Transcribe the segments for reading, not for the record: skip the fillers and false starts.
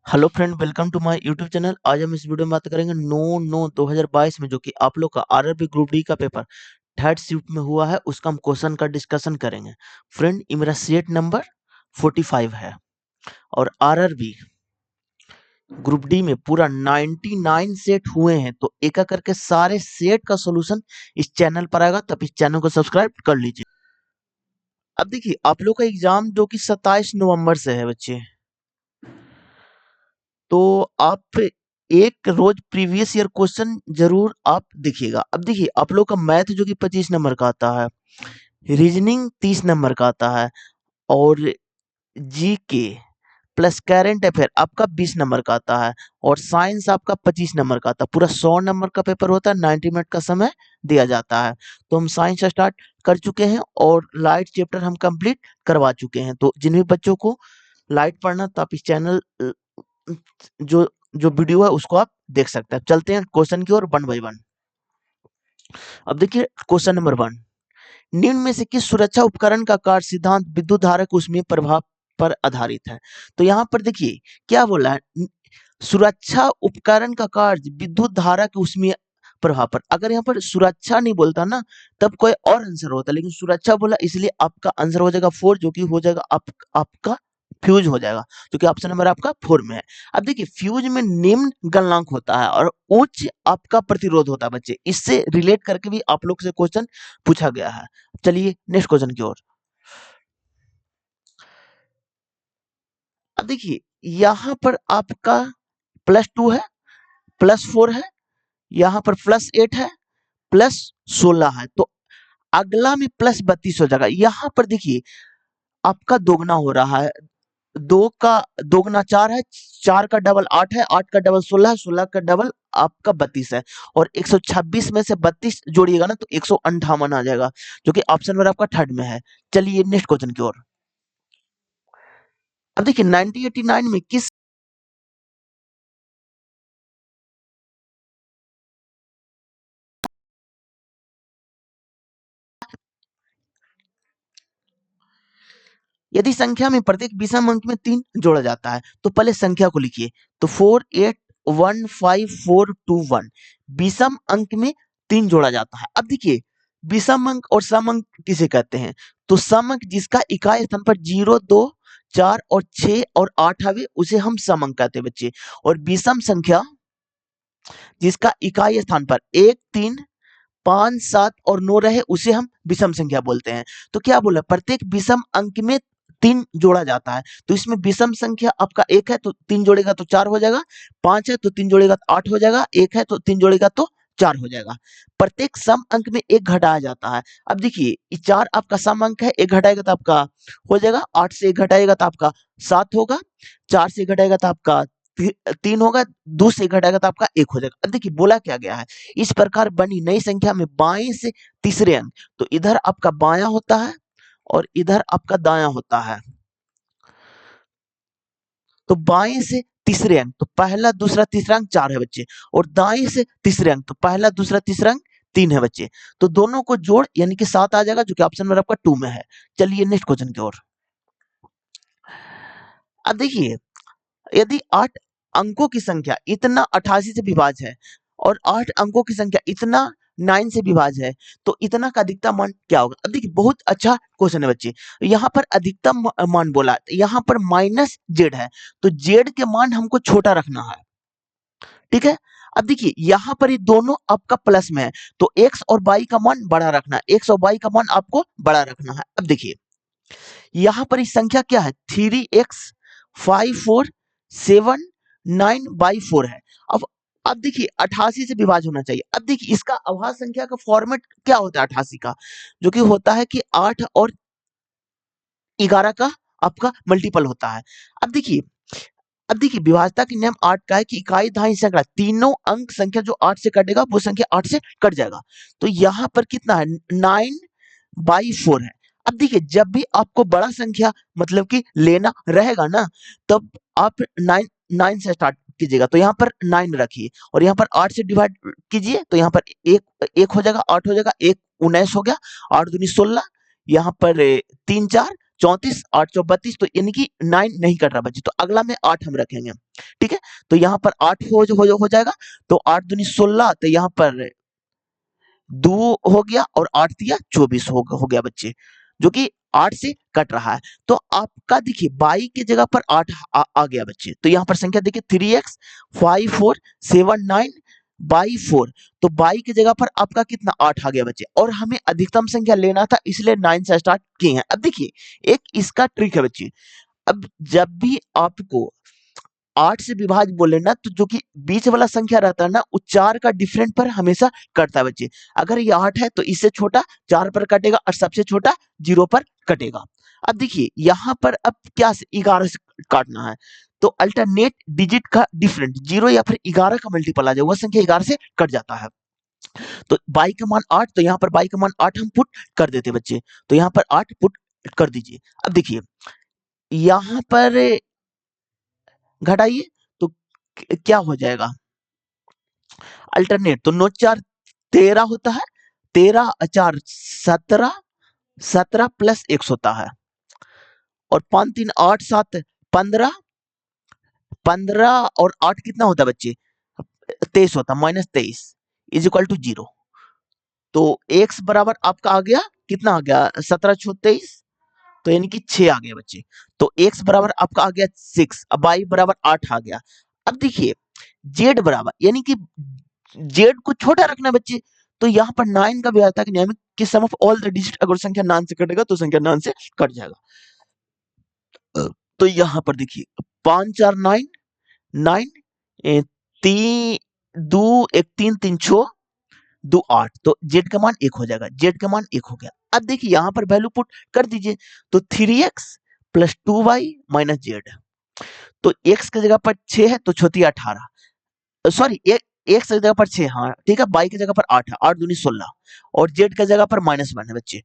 Hello friend, welcome to my YouTube channel. आज हम इस वीडियो में बात करेंगे 9/9/2022 में जो कि आप लोग का आरआरबी ग्रुप डी का पेपर थर्ड शिफ्ट में हुआ है, उसका हम क्वेश्चन का डिस्कशन करेंगे। फ्रेंड, ये मेरा सेट नंबर 45 है और आरआरबी ग्रुप डी में पूरा 99 सेट हुए हैं, तो एक एक करके सारे सेट का सॉल्यूशन इस चैनल पर आएगा, तब इस चैनल को सब्सक्राइब कर लीजिए। अब देखिए, आप लोग का एग्जाम जो कि 27 नवंबर से है बच्चे, तो आप एक रोज प्रीवियस ईयर क्वेश्चन जरूर आप देखिएगा। अब देखिए, आप लोग का मैथ जो कि 25 नंबर का आता है, रीजनिंग 30 नंबर का आता है और जीके प्लस करंट अफेयर आपका 20 नंबर का आता है और साइंस आपका 25 नंबर का आता है। पूरा 100 नंबर का पेपर होता है, 90 मिनट का समय दिया जाता है। तो हम साइंस स्टार्ट कर चुके हैं और लाइट चैप्टर हम कंप्लीट करवा चुके हैं। तो जिन भी बच्चों को लाइट पढ़ना, तो आप इस चैनल जो जो वीडियो है उसको आप देख सकते हैं। चलते हैं क्वेश्चन की ओर वन बाय वन। अब देखिए क्वेश्चन नंबर 1, निम्न में से किस सुरक्षा उपकरण का कार्य सिद्धांत विद्युत धारा के ऊष्मीय प्रभाव पर आधारित है? तो यहाँ पर देखिए क्या बोला है, सुरक्षा उपकरण का कार्य विद्युत धारा के ऊष्मीय प्रभाव पर। अगर यहाँ पर सुरक्षा नहीं बोलता ना, तब कोई और आंसर होता, लेकिन सुरक्षा बोला, इसलिए आपका आंसर हो जाएगा 4, जो कि हो जाएगा आपका फ्यूज हो जाएगा, क्योंकि ऑप्शन नंबर आपका 4 में है। अब देखिए, फ्यूज में निम्न गलनांक होता है और उच्च आपका प्रतिरोध होता है बच्चे। इससे रिलेट करके भी आप लोग से क्वेश्चन पूछा गया है। चलिए नेक्स्ट क्वेश्चन की ओर। अब देखिए, यहाँ पर आपका +2 है, +4 है, यहाँ पर +8 है, +16 है, तो अगला में +32 हो जाएगा। यहाँ पर देखिए आपका दोगुना हो रहा है, 2 का दोगुना 4 है, 4 का डबल 8 है, 8 का डबल 16 है, 16 का डबल आपका 32 है और 126 में से 32 जोड़िएगा ना तो 158 आ जाएगा, जो कि ऑप्शन नंबर आपका थर्ड में है। चलिए नेक्स्ट क्वेश्चन की ओर। अब देखिए 1989 में किस यदि संख्या में प्रत्येक विषम अंक में 3 जोड़ा जाता है, तो पहले संख्या को लिखिए। तो 48155421 विषम अंक में 3 जोड़ा जाता है। अब देखिए, विषम अंक और सम अंक किसे कहते हैं? तो सम अंक जिसका इकाई स्थान पर 0, 2, 4 और 6 और 8 आवे, उसे हम सम अंक कहते हैं बच्चे। और विषम संख्या जिसका इकाई स्थान पर 1, 3, 5, 7 और 9 रहे, उसे हम विषम संख्या बोलते हैं। तो क्या बोला, प्रत्येक विषम अंक में 3 जोड़ा जाता है। तो इसमें विषम संख्या आपका 1 है तो 3 जोड़ेगा तो 4 हो जाएगा, 5 है तो 3 जोड़ेगा तो 8 हो जाएगा, 1 है तो 3 जोड़ेगा तो 4 हो जाएगा। प्रत्येक सम अंक में 1 घटाया जाता है। अब देखिए, ये 4 आपका सम अंक है, 1 घटाएगा तो आपका हो जाएगा, 8 से 1 घटाएगा तो आपका 7 होगा, 4 से 1 घटाएगा तो आपका 3 होगा, 2 से 1 घटाएगा तो आपका 1 हो जाएगा। अब देखिए बोला क्या गया है, इस प्रकार बनी नई संख्या में बाएं से तीसरे अंक, तो इधर आपका बायां होता है और इधर आपका दायां होता है। तो बाएं से तीसरे अंक, तो पहला दूसरा तीसरा अंक 4 है बच्चे, और दाएं से तीसरे अंक, तो पहला दूसरा तीसरा अंक 3 है बच्चे। तो दोनों को जोड़ यानी कि 7 आ जाएगा, जो कि ऑप्शन नंबर आपका 2 में है। चलिए नेक्स्ट क्वेश्चन की ओर। अब देखिए, यदि 8 अंकों की संख्या इतना 88 से विभाज्य है और 8 अंकों की संख्या इतना 9 से विभाज्य है, तो इतना का अधिकतम मान क्या होगा? अब देखिए, बहुत अच्छा क्वेश्चन है बच्चे। यहाँ पर अधिकतम मान बोला है, यहाँ पर -z है, तो z के मान हमको छोटा रखना है, ठीक है। अब देखिए, यहाँ पर ये दोनों आपका प्लस में है, तो x और y का मान बड़ा रखना है, x और y का मान आपको बड़ा रखना है। अब देखिए, यहाँ पर इस संख्या क्या है, 3x5479/4 है। अब देखिए 88 से विभाज्य होना चाहिए। अब देखिए, इसका अभाज्य संख्या का फॉर्मेट क्या होता है 88 का, जो कि होता है कि 8 और 11 का आपका मल्टीपल होता है। अब देखिए, विभाज्यता के नियम 8 का है कि इकाई दहाई सैकड़ा, तीनों अंक संख्या जो 8 से कटेगा वो संख्या 8 से कट जाएगा। तो यहाँ पर कितना है, 9/4 है। अब देखिए, जब भी आपको बड़ा संख्या मतलब कि लेना रहेगा ना, तब आप 9 से स्टार्ट कीजिएगा। तो यहाँ पर 9 रखिए और यहाँ पर 8 से डिवाइड कीजिए, तो यहाँ पर एक हो जाएगा, 8 हो जाएगा, 1 19 हो गया, 8 दूनी 16, यहाँ पर 3 4 34 8 चौ 32, तो यानी कि 9 नहीं कट रहा बच्चे, तो अगला में 8 हम रखेंगे। ठीक है, तो यहाँ पर 8 हो जाएगा, तो 8 दूनी 16, तो यहाँ पर 2 हो गया और 8 दिया 24 हो गया बच्चे, जो कि 8 से कट रहा है। तो आपका देखिए बाई की जगह पर 8 आ गया बच्चे, तो यहाँ पर संख्या देखिए 3x 5 4 7 9 बाई 4, तो बाई की जगह पर आपका कितना 8 आ गया बच्चे, और हमें अधिकतम संख्या लेना था इसलिए 9 से स्टार्ट किए हैं। अब देखिए एक इसका ट्रिक है बच्चे, अब जब भी आपको 8 से विभाज्य बोले ना, तो जो कि बीच वाला संख्या रहता है ना, वो 4 का डिफरेंट पर हमेशा कटता है बच्चे। अगर ये 8 है तो इससे छोटा 4 पर कटेगा और सबसे छोटा 0 पर कटेगा। अब देखिए यहाँ पर अब क्या 11 से काटना है, तो अल्टरनेट डिजिट का डिफरेंट 0 या फिर 11 का मल्टीपल आ जाए, वह संख्या 11 से कट जाता है। तो बाई का मान 8, तो यहाँ पर बाई का मान 8 हम पुट कर देते बच्चे, तो यहाँ पर 8 पुट कर दीजिए। अब देखिए यहाँ पर घटाइए, तो क्या हो जाएगा अल्टरनेट, तो 9 4 13 होता है, 13 4 17, 17 प्लस 1 होता है, और 5 3 8 7 15, 15 और 8 कितना होता है बच्चे 23 होता है, -23 इज इक्वल टू 0। तो x बराबर आपका आ गया कितना आ गया 17 6 23, तो यानी कि 6 आ गया बच्चे। तो x बराबर आपका आ गया 6, अब y बराबर 8 आ गया। अब देखिए z बराबर यानी कि z को छोटा रखना बच्चे, तो यहाँ पर 9 का भी आता है कि नहीं कि सम ऑफ ऑल द डिजिट, अगर संख्या 9 से कटेगा तो संख्या 9 से कट जाएगा। तो यहाँ पर देखिए 5 4 9 9 3 2 1 3 3 6 2 8, तो z का मान 1 हो जाएगा, z का मान 1 हो गया। अब देखिए यहाँ पर वैल्यू पुट कर दीजिए, तो 3x plus 2y minus Z, तो x की जगह पर 6 है तो छोटी 18, सॉरी x की जगह पर 6, हाँ ठीक है, y की जगह पर 8 है, 8 दूनी 16, और z की जगह पर -1 है बच्चे,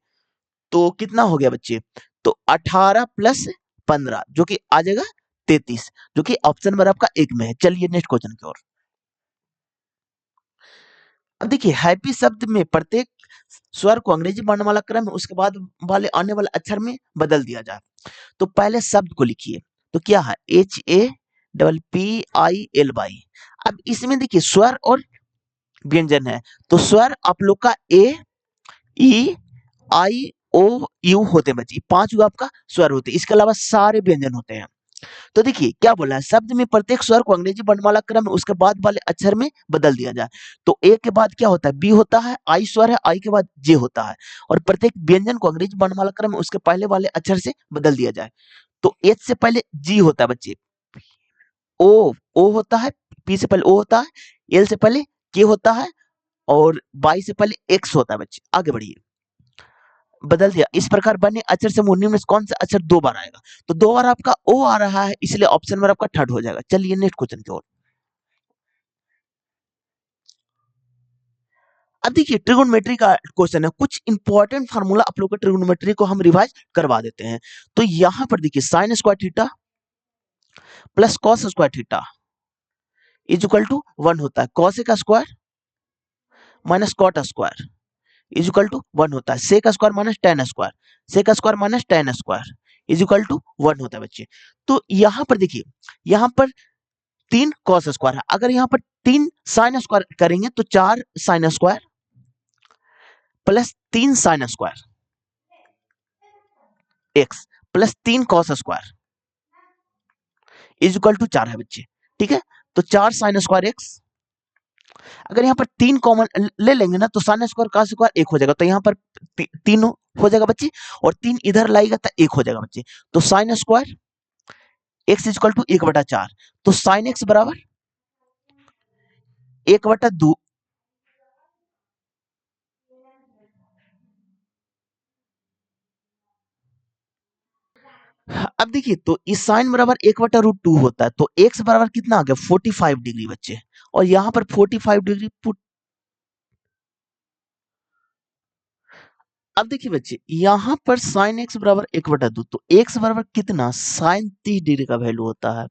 तो कितना हो गया बच्चे, तो 18 प्लस 15 जो कि आ जाएगा 33, जो कि ऑप्शन नंबर आपका 1 में है। चलिए नेक्स्ट क्वेश्चन की ओर। अब देखिए हैप्पी शब्द में प्रत्येक स्वर को अंग्रेजी वर्णमाला क्रम में उसके बाद वाले आने वाले अक्षर में बदल दिया जाए। तो पहले शब्द को लिखिए, तो क्या है HAPPILY। अब इसमें देखिए स्वर और व्यंजन है, तो स्वर आप लोग का ए ई आई ओ यू होते हैं बच्चे, 5 गो आपका स्वर होते हैं, इसके अलावा सारे व्यंजन होते हैं। तो देखिए क्या बोला है, शब्द में प्रत्येक स्वर को अंग्रेजी वर्णमाला क्रम में उसके बाद वाले अक्षर में बदल दिया जाए। तो ए के बाद क्या होता है बी होता है, आई स्वर है, आई के बाद जे होता है, और प्रत्येक व्यंजन को अंग्रेजी वर्णमाला क्रम में उसके पहले वाले अक्षर से बदल दिया जाए। तो एच से पहले जी होता है बच्चे, ओ होता है, पी से पहले ओ होता है, एल से पहले के होता है, और वाई से पहले एक्स होता है बच्चे। आगे बढ़िए, बदल दिया। इस प्रकार बने अक्षर से निम्न में से कौन सा अक्षर 2 बार आएगा, तो 2 बार आपका ओ आ रहा है, इसलिए ऑप्शन नंबर आपका थर्ड हो जाएगा। चलिए नेक्स्ट क्वेश्चन की ओर। अब देखिए ट्रिगोनोमेट्री का क्वेश्चन है, कुछ इंपॉर्टेंट फार्मूला आप लोग को ट्रिगोनोमेट्री को हम रिवाइज करवा देते हैं। तो यहां पर देखिए sine square theta plus cos square theta is equal to 1 होता है, कॉस का square minus cot square is equal to 1 होता है, sec square minus tan square, sec square minus tan square is equal to 1 होता है बच्चे। तो यहां पर देखिए, यहां पर 3 कॉस स्क्वायर है, अगर यहां पर 3 साइन स्क्वायर करेंगे तो 4 sine square plus 3 sine square x plus 3 cos square is equal to 4 है बच्चे। ठीक है, तो 4 साइन स्क्वायर एक्स, अगर यहाँ पर 3 कॉमन ले लेंगे ना तो साइन स्क्वायर का स्क्वायर 1 हो जाएगा, तो यहाँ पर 3 हो जाएगा बच्चे, और 3 इधर लाएगा तो 1 हो जाएगा बच्चे। तो sine square x is equal to 1/4, तो साइन एक्स बराबर 1/2। अब देखिए तो इस साइन बराबर 1/√2 होता है, तो एक्स बराबर कितना आ गया 45 डिग्री बच्चे, और यहाँ पर 45 डिग्री पुट। अब देखिए बच्चे यहाँ पर साइन एक्स बराबर 1/2, तो एक्स बराबर कितना साइन 30 डिग्री का वैल्यू होता है।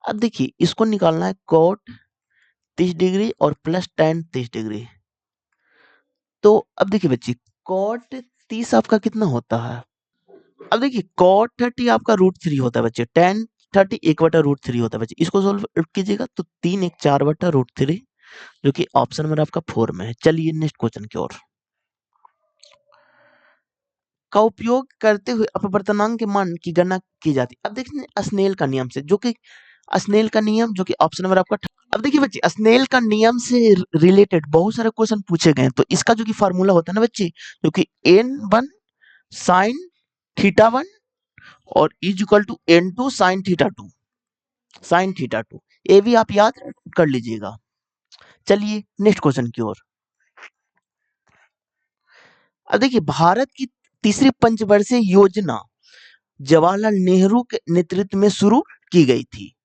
अब देखिए इसको निकालना है कॉट 30 डिग्री और प्लस टेन 30 डिग्री। तो अब देखिए बच्चे कॉट 30 आपका कितना होता है अब देखिए cot 30 आपका √3 होता है बच्चे, tan 30 1/√3 होता है बच्चे। इसको सोल्व कीजिएगा तो 3 1 4/√3 जो कि ऑप्शन नंबर आपका 4 में है। चलिए नेक्स्ट क्वेश्चन की ओर। का उपयोग करते हुए अपवर्तनांक के मान की गणना की जाती है। अब देखिए स्नेल का नियम से, जो कि स्नेल का नियम जो कि ऑप्शन नंबर आपका। अब देखिए बच्चे स्नेल का नियम से रिलेटेड बहुत सारे क्वेश्चन पूछे गए हैं, तो इसका जो कि फार्मूला होता है ना बच्चे, जो कि n1 sin θ1 और is equal to n2 sin θ2 ये भी आप याद कर लीजिएगा। चलिए नेक्स्ट क्वेश्चन की ओर। अब देखिए भारत की तीसरी पंचवर्षीय योजना जवाहरलाल नेहरू के नेतृत्व में शुरू की गई थी,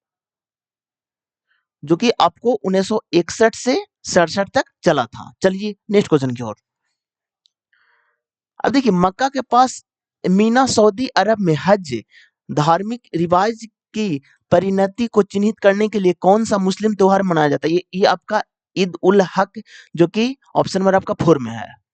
जो कि आपको 1961 से 67 तक चला था। चलिए नेक्स्ट क्वेश्चन की ओर। अब देखिए मक्का के पास मीना सऊदी अरब में हज धार्मिक रिवाज की परिणति को चिन्हित करने के लिए कौन सा मुस्लिम त्योहार मनाया जाता है? ये आपका ईद उल हक, जो कि ऑप्शन नंबर आपका 4 में है।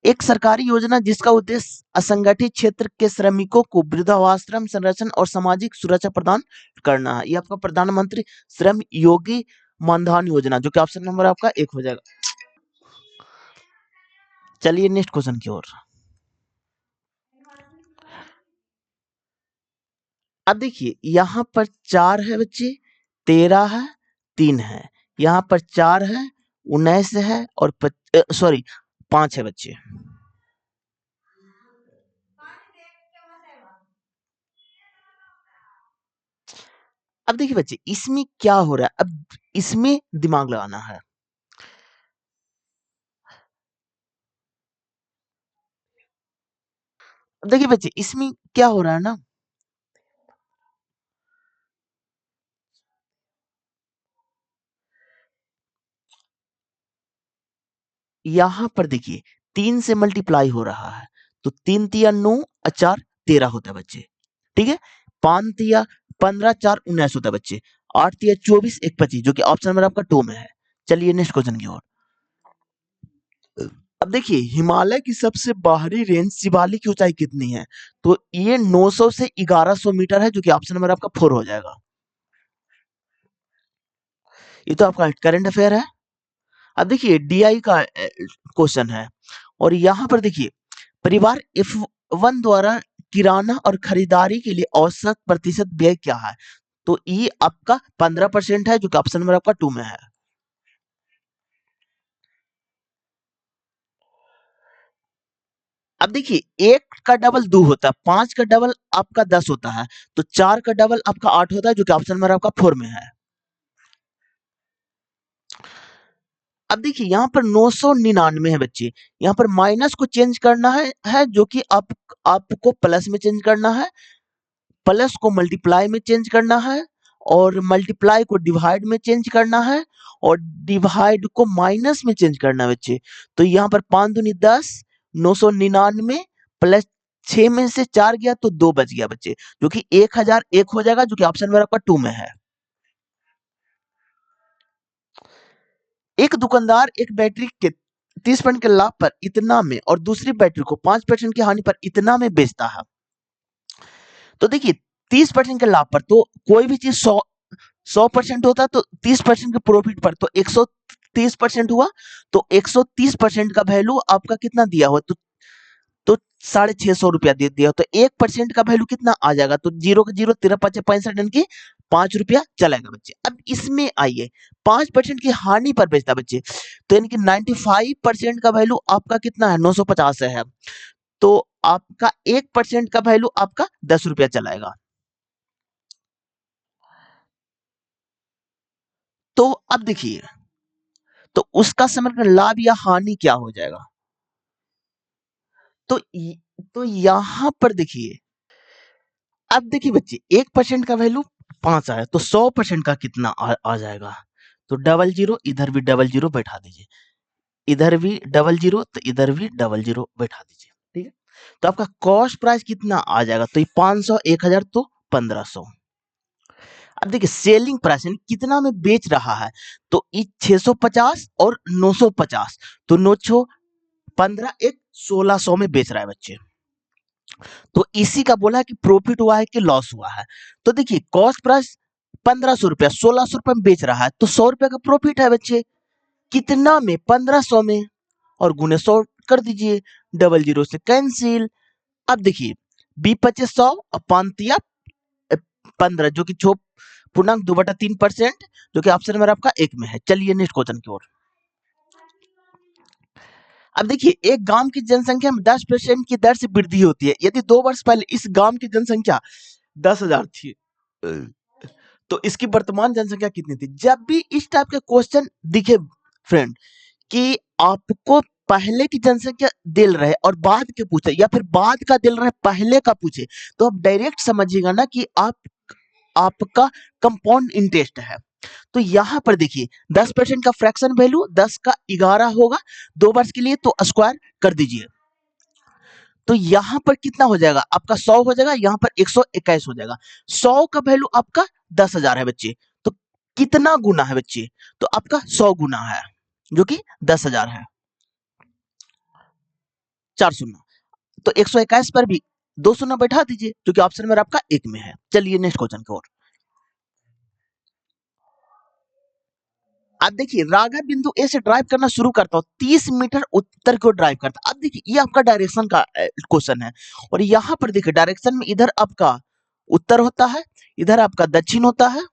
एक सरकारी योजना जिसका उद्देश्य असंगठित क्षेत्र के श्रमिकों को वृद्धाश्रम संरक्षण और सामाजिक सुरक्षा प्रदान करना है। ये आपका प्रधानमंत्री श्रम योगी मानधन योजना, जो कि ऑप्शन नंबर आपका 1 हो जाएगा। चलिए नेक्स्ट क्वेश्चन की ओर। अब देखिए यहाँ पर 4 है बच्चे, 13 है, 3 है। यहाँ पर 4 है, 19 है और सॉरी 5 है बच्चे। अब देखिए बच्चे इसमें क्या हो रहा है, अब इसमें दिमाग लगाना है। अब देखिए बच्चे इसमें क्या हो रहा है ना, यहाँ पर देखिए 3 से मल्टीप्लाई हो रहा है, तो 3 तिया 9 और 4 13 होता है बच्चे, ठीक है। 5 तिया 15 4 19 होता है बच्चे। 8 तिया 24 1 25, जो कि ऑप्शन नंबर आपका 2 में है। चलिए नेक्स्ट क्वेश्चन की ओर। अब देखिए हिमालय की सबसे बाहरी रेंज शिवालिक की ऊंचाई कितनी है? तो ये 900 से 1100 मीटर है, जो कि ऑप्शन नंबर आपका 4 हो जाएगा। ये तो आपका करंट अफेयर है। अब देखिए डीआई का क्वेश्चन है, और यहाँ पर देखिए परिवार F1 द्वारा किराना और खरीदारी के लिए औसत प्रतिशत व्यय क्या है? तो ये आपका 15% है, जो कि ऑप्शन नंबर आपका 2 में है। अब देखिए 1 का डबल 2 होता है, 5 का डबल आपका 10 होता है, तो 4 का डबल आपका 8 होता है, जो कि ऑप्शन नंबर आपका 4 में है। अब देखिए यहाँ पर 999 है बच्चे, यहाँ पर माइनस को चेंज करना है जो कि आपको प्लस में चेंज करना है, प्लस को मल्टीप्लाई में चेंज करना है, और मल्टीप्लाई को डिवाइड में चेंज करना है, और डिवाइड को माइनस में चेंज करना है बच्चे। तो यहाँ पर 5 दूनी 10, 999 प्लस 6 में से 4 गया तो 2 बच गया बच्चे, जो कि 1001 हो जाएगा, जो कि ऑप्शन नंबर आपका 2 में है। एक दुकानदार एक बैटरी के 30% के लाभ पर इतना में और दूसरी बैटरी को 5% की हानि पर इतना में बेचता है। तो देखिए 30% के लाभ पर तो कोई भी चीज 100% होता है, तो 30% के प्रॉफिट पर तो 130% हुआ, तो 130% का वैल्यू आपका कितना दिया हुआ, तो 650 दे दिया, तो 1% का वैल्यू कितना आ जाएगा, तो 0 का 0 13 5 65 यानी कि 5 रुपया चलेगा बच्चे। अब इसमें आइए 5% की हानि पर बेचता बच्चे, तो यानी कि 95% का वैल्यू आपका कितना है, 950 है, तो आपका 1% का वैल्यू आपका 10 रुपया चलाएगा। तो अब देखिए, तो उसका समग्र लाभ या हानि क्या हो जाएगा? तो तो यहां पर देखिए, अब देखिए बच्चे 1% का वैल्यू 5 आया, तो 100% का कितना आ जाएगा, तो डबल जीरो इधर भी डबल जीरो बैठा दीजिए, इधर भी डबल जीरो तो इधर भी डबल जीरो बैठा दीजिए, ठीक है। तो आपका कॉस्ट प्राइस कितना आ जाएगा, तो ये 500 1000 तो 1500। अब देखिए सेलिंग प्राइस यानी कितना में बेच रहा है, तो ये 650 और 950, तो 9 15 1 1600 में बेच रहा है बच्चे। तो इसी का बोला है कि प्रॉफिट हुआ है कि लॉस हुआ है। तो देखिए कॉस्ट प्राइस 1500 रुपया, 1600 रुपये में बेच रहा है, तो 100 रुपये का प्रॉफिट है बच्चे। कितना में? 1500 में। और गुने 100 कर दीजिए, डबल जीरो से कैंसिल। अब देखिए बी 2500 और 15 जो कि पूर्णांक 2/3%, जो कि ऑप्शन नंबर आपका एक में है। चलिए नेक्स्ट क्वेश्चन की ओर। अब देखिए एक गांव की जनसंख्या में 10% की दर से वृद्धि होती है यदि 2 वर्ष पहले इस गांव की जनसंख्या 10,000 थी, तो इसकी वर्तमान जनसंख्या कितनी थी? जब भी इस टाइप के क्वेश्चन दिखे फ्रेंड कि आपको पहले की जनसंख्या दिल रहे और बाद के पूछे, या फिर बाद का दिल रहे पहले का पूछे, तो आप डायरेक्ट समझिएगा ना कि आपका कंपाउंड इंटरेस्ट है। तो यहाँ पर देखिए 10% का फ्रैक्शन वैल्यू 10 का 11 होगा 2 वर्ष के लिए, तो स्क्वायर कर दीजिए। तो यहाँ पर कितना हो जाएगा आपका? 100 हो जाएगा, यहाँ पर 121 हो जाएगा। 100 का वैल्यू आपका 10,000 है बच्चे, तो कितना गुना है बच्चे? तो आपका 100 गुना है, जो कि 10,000 है। 4 शून्य, तो 121 पर भी 2 शून्य बैठा दीजिए, जो कि ऑप्शन नंबर आपका एक में है। चलिए नेक्स्ट क्वेश्चन की ओर। अब देखिए राघव बिंदु ए से ड्राइव करना शुरू करता हो, 30 मीटर उत्तर की ओर ड्राइव करता। अब देखिए ये आपका डायरेक्शन का क्वेश्चन है, और यहाँ पर देखिए डायरेक्शन में इधर आपका उत्तर होता है, इधर आपका दक्षिण होता है,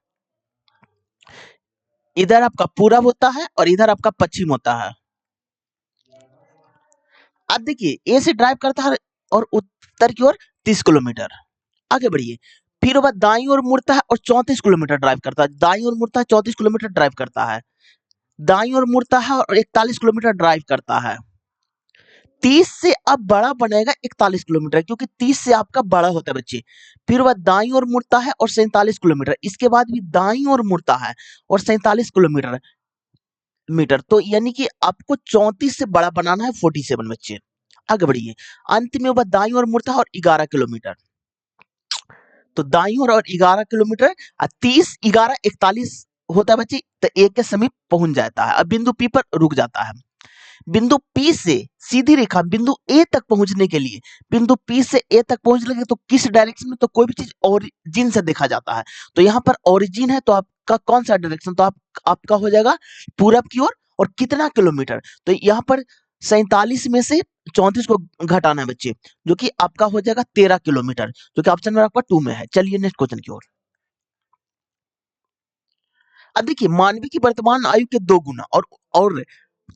इधर आपका पूरब होता है, और इधर आपका पश्चिम होता है। अब देखिए ए से ड्राइव करता है और उत्तर की ओर 30 किलोमीटर। आगे बढ़िए, फिर वह दाईं ओर मुड़ता है और 34 किलोमीटर ड्राइव करता है। दाईं ओर मुड़ता है, 34 किलोमीटर ड्राइव करता है। दाईं ओर मुड़ता है और 41 किलोमीटर ड्राइव करता है। 30 से अब बड़ा बनेगा 41 किलोमीटर, क्योंकि 30 से आपका बड़ा होता है बच्चे। फिर वह दाईं ओर मुड़ता है और 47 किलोमीटर, इसके बाद भी दाईं ओर मुड़ता है और 47 किलोमीटर मीटर, तो यानी कि आपको 34 से बड़ा बनाना है 47 बच्चे। आगे बढ़िए, अंत में वह दाईं ओर मुड़ता है और 11 किलोमीटर। तो दाईं ओर और 11 किलोमीटर, 30 11 41 होता है बच्चे, तो एक के समीप पहुंच जाता है। अब बिंदु पी पर रुक जाता है। बिंदु पी से सीधी रेखा बिंदु ए तक पहुंचने के लिए, बिंदु पी से ए तक पहुंचने के लिए तो किस डायरेक्शन में? तो कोई भी चीज ओरिजिन से देखा जाता है। तो यहाँ पर ओरिजिन है, तो आपका कौन सा डायरेक्शन? तो आपका हो जाएगा पूरब की ओर। और कितना किलोमीटर? तो यहाँ पर 47 में से 34 को घटाना है बच्चे, जो कि आपका हो जाएगा 13 किलोमीटर, जो कि ऑप्शन नंबर आपका 2 में है। चलिए नेक्स्ट क्वेश्चन की ओर। अब देखिए मानवी की वर्तमान आयु के 2 गुना और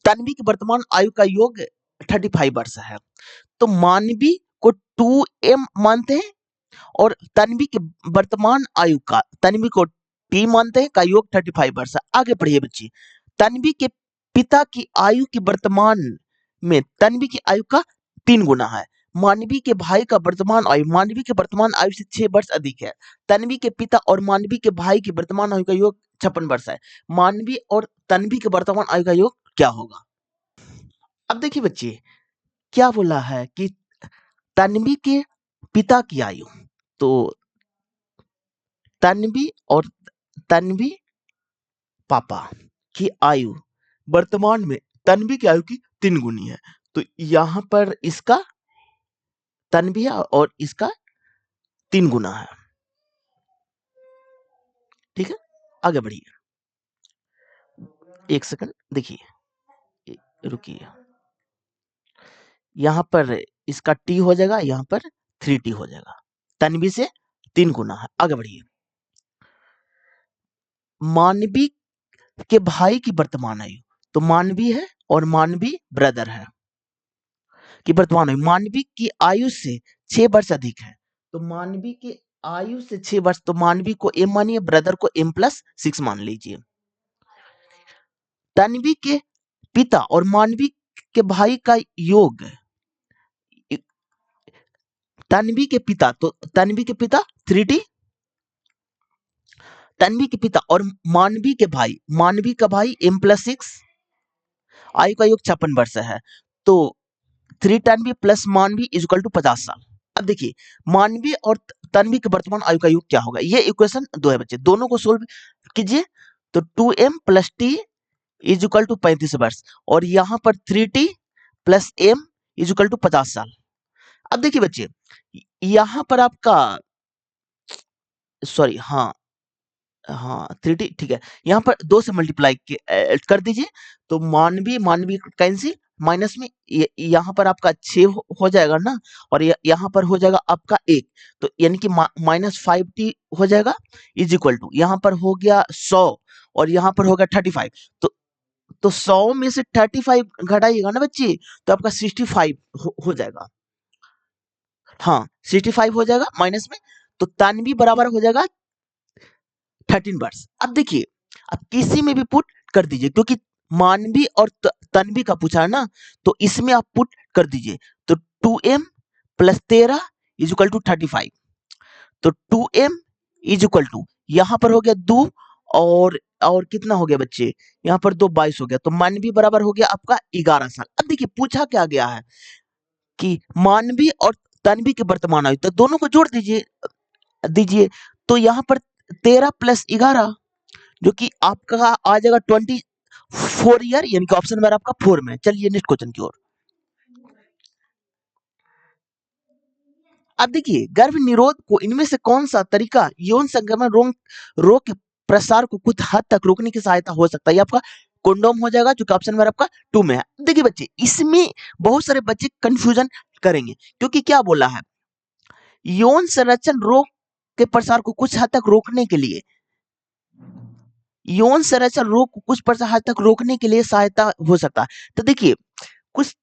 तन्वी की वर्तमान आयु का योग 35 वर्ष है। तो मानवी को 2m मानते हैं और तन्वी के वर्तमान आयु का, तन्वी को t मानते हैं, का योग 35 वर्ष है। आगे पढ़िए बच्चे, तन्वी के पिता की आयु की वर्तमान में तन्वी की आयु का 3 गुना है। मानवी के भाई का वर्तमान आयु मानवी के वर्तमान आयु से 6 वर्ष अधिक है। तन्वी के पिता और मानवी के भाई की वर्तमान आयु का योग 56 वर्ष है। मानवी और तन्वी के वर्तमान आयु का योग क्या होगा? अब देखिए बच्चे क्या बोला है कि तन्वी के पिता की आयु, तो तन्वी और तन्वी पापा की आयु वर्तमान में तन्वी की आयु की 3 गुनी है। तो यहाँ पर इसका तन्वी है और इसका 3 गुना है। ठीक है, आगे बढ़िए। एक सेकंड देखिए, रुकिए, यहाँ पर इसका टी हो जाएगा, यहाँ पर 3t हो जाएगा। तन्वी से 3 गुना है। आगे बढ़िए, मानवी के भाई की वर्तमान आयु, तो मानवी है और मानवी ब्रदर है कि वर्तमान आयु मानवी की आयु से 6 वर्ष अधिक है। तो मानवी की आयु से 6 वर्ष, तो मानवी को m मानिए, ब्रदर को m+6 मान लीजिए। तन्वी के पिता और मानवी के भाई का योग, तन्वी के पिता, तो तन्वी के पिता 3t, तन्वी के पिता और मानवी के भाई, मानवी का भाई m+6, आयु का योग 56 वर्ष है। तो 3 तन्वी प्लस मानवी इज इक्वल टू 50 साल। अब देखिए मानवी और तन्वी के वर्तमान आयु का योग क्या होगा? ये इक्वेशन 2 है बच्चे, दोनों को सोल्व कीजिए। तो 2m + t is equal to 35 वर्ष, और यहाँ पर 3t + m is equal to 50 साल। अब देखिए बच्चे, यहां पर आपका, सॉरी, हाँ, हाँ 3t ठीक है, यहाँ पर 2 से मल्टीप्लाई कर दीजिए, तो मानवी मानवी कैंसिल, माइनस में यहाँ पर आपका 6 हो जाएगा ना, और यहाँ पर हो जाएगा आपका 1, तो यानी कि -5t हो जाएगा, इज इक्वल टू यहाँ पर हो गया 100 और यहाँ पर हो गया 35। तो 100 में से 35 घटाइएगा ना बच्चे, तो आपका 65 हो जाएगा। हाँ 65 हो जाएगा माइनस में, तो तानवी बराबर हो जाएगा 13 वर्ष। अब देखिए, अब किसी में भी पुट कर दीजिए, क्योंकि मानवी और तन्वी का पूछा है ना, तो इसमें आप पुट कर दीजिए, तो 2m plus 13 is equal to 35। तो 2m इज इक्वल टू यहाँ पर हो गया 2, और कितना हो गया बच्चे, यहाँ पर 2 22 हो गया, तो मानवी बराबर हो गया आपका 11 साल। अब देखिए पूछा क्या गया है कि मानवी और तन्वी के वर्तमान आयु, तो दोनों को जोड़ दीजिए दीजिए, तो यहाँ पर 13 प्लस 11 जो कि आपका आ जाएगा 24 ईयर, यानी कि ऑप्शन नंबर आपका 4 में। चलिए नेक्स्ट क्वेश्चन की ओर। अब देखिए, गर्भ निरोध को इनमें से कौन सा तरीका यौन संक्रमण रोग के प्रसार को कुछ हद तक रोकने की सहायता हो सकता है? ये आपका कंडोम हो जाएगा, जो कि ऑप्शन नंबर आपका 2 में है। देखिए बच्चे, इसमें बहुत सारे बच्चे कंफ्यूजन करेंगे, क्योंकि क्या बोला है, यौन संरक्षण रोग के प्रसार को कुछ हद तक रोकने के लिए, यौन संरक्षण रोग को कुछ प्रसार तक रोकने के लिए सहायता हो सकता है। तो देखिए, कुछ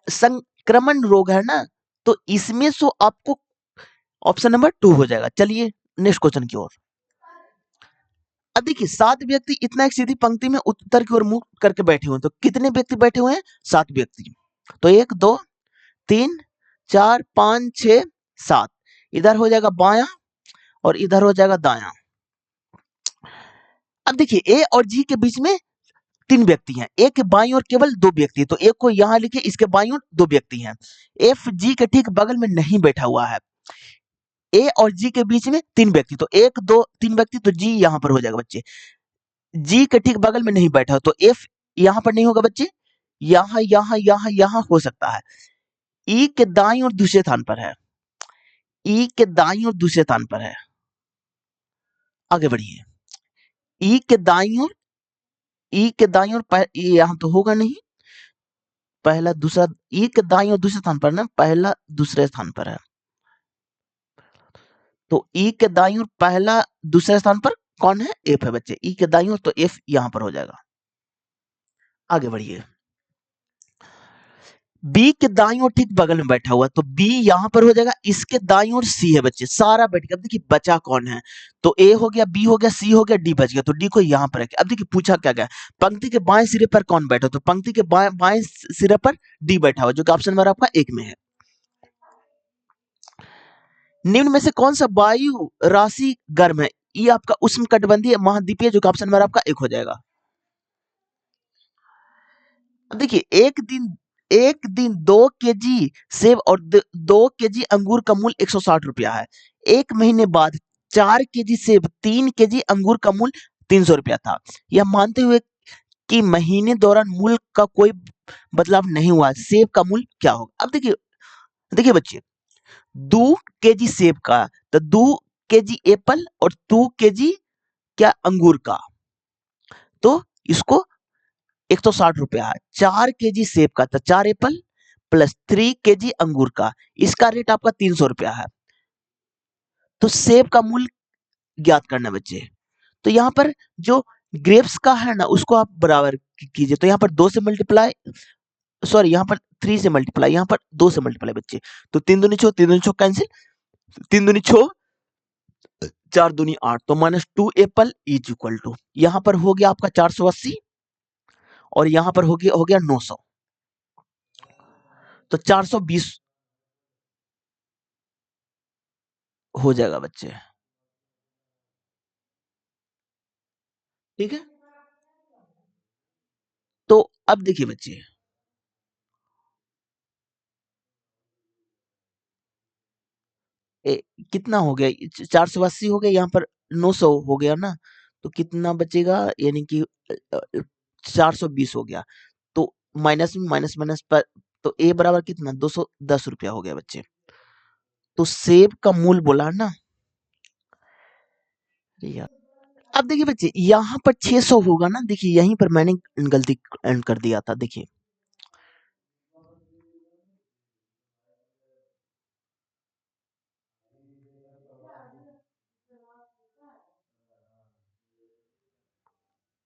संक्रमण रोग है ना, तो इसमें सो आपको ऑप्शन नंबर 2 हो जाएगा। चलिए नेक्स्ट क्वेश्चन की ओर। अब देखिए, 7 व्यक्ति इतना एक सीधी पंक्ति में उत्तर की ओर मुंह करके बैठे हुए हैं, तो कितने व्यक्ति बैठे हुए हैं? 7 व्यक्ति। तो 1 2 3 4 5 6 7, इधर हो जाएगा बायां और इधर हो जाएगा दायां। अब देखिए, ए और जी के बीच में 3 व्यक्ति हैं, ए के बाईं ओर केवल 2 व्यक्ति, तो एक को यहां लिखे, इसके बाईं ओर 2 व्यक्ति हैं। एफ जी के ठीक बगल में नहीं बैठा हुआ है। ए और जी के बीच में 3 व्यक्ति, तो 1 2 3 व्यक्ति, तो जी यहां पर हो जाएगा बच्चे। जी के ठीक बगल में नहीं बैठा हो, तो एफ यहां पर नहीं होगा बच्चे, यहां हो सकता है। ई के दाईं ओर दूसरे स्थान पर है, ई के दाईं ओर दूसरे स्थान पर है। आगे बढ़िए, ई के दाईं ओर, ई के दाईं ओर यहां तो होगा नहीं, पहला दूसरा, ई के दाईं ओर दूसरे स्थान पर ना, पहला दूसरे स्थान पर है, तो ई के दाईं ओर पहला दूसरे स्थान पर कौन है? एफ है बच्चे, ई के दाईं ओर, तो एफ यहां पर हो जाएगा। आगे बढ़िए, बी के दाईं ओर ठीक बगल में बैठा हुआ, तो बी यहां पर हो जाएगा, इसके दाईं ओर सी है बच्चे, सारा बैठ गया। अब देखिए बचा कौन है, तो ए हो गया, बी हो गया, सी हो गया, डी बच गया, तो डी को यहां पर रखें। अब देखिए पूछा क्या गया, पंक्ति के बाएं सिरे पर कौन बैठा, तो पंक्ति के बाएं सिरे पर डी बैठा हुआ, जो कि ऑप्शन नंबर आपका 1 में है। निम्न में से कौन सा वायु राशि गर्म है? ये आपका उष्णकटिबंधीय महाद्वीपीय, जो कि ऑप्शन नंबर आपका 1 हो जाएगा। अब देखिए, एक दिन 2 केजी सेब और 2 केजी अंगूर का मूल्य 160 रुपया है। एक महीने बाद 4 केजी सेब, 3 केजी अंगूर का मूल्य 300 रुपया था। यह मानते हुए कि महीने दौरान मूल्य का कोई बदलाव नहीं हुआ, सेब का मूल्य क्या होगा? अब देखिए, देखिए बच्चे, 2 केजी सेब का, तो 2 केजी एप्पल और 2 केजी क्या अंगूर का, तो इसको 160 रुपया है। 4 केजी सेब का, तो 4 एप्पल प्लस 3 केजी अंगूर का, इसका रेट आपका 300 रुपया है। तो सेब का मूल्य ज्ञात करना बच्चे, तो यहाँ पर जो ग्रेप्स का है ना, उसको आप बराबर कीजिए, तो यहाँ पर 2 से मल्टीप्लाई, सॉरी यहाँ पर 3 से मल्टीप्लाई, यहाँ पर 2 से मल्टीप्लाई बच्चे, तो 3 दूनी 6, 3 दूनी 6 कैंसिल, 3 दूनी 6, 4 दूनी 8, तो -2 एप्पल इज इक्वल टू, यहाँ पर हो गया आपका 480 और यहाँ पर हो गया 900, तो 420 हो जाएगा बच्चे। ठीक है, तो अब देखिए बच्चे, कितना हो गया, 480 हो गया, यहाँ पर 900 हो गया ना, तो कितना बचेगा, यानी कि 420 हो गया, तो माइनस में माइनस माइनस पर तो ए बराबर कितना 210 रुपया हो गया बच्चे। तो सेब का मूल्य बोला ना। अरे यार, अब देखिए बच्चे यहाँ पर 600 होगा ना, देखिए यहीं पर मैंने गलती कर दिया था। देखिए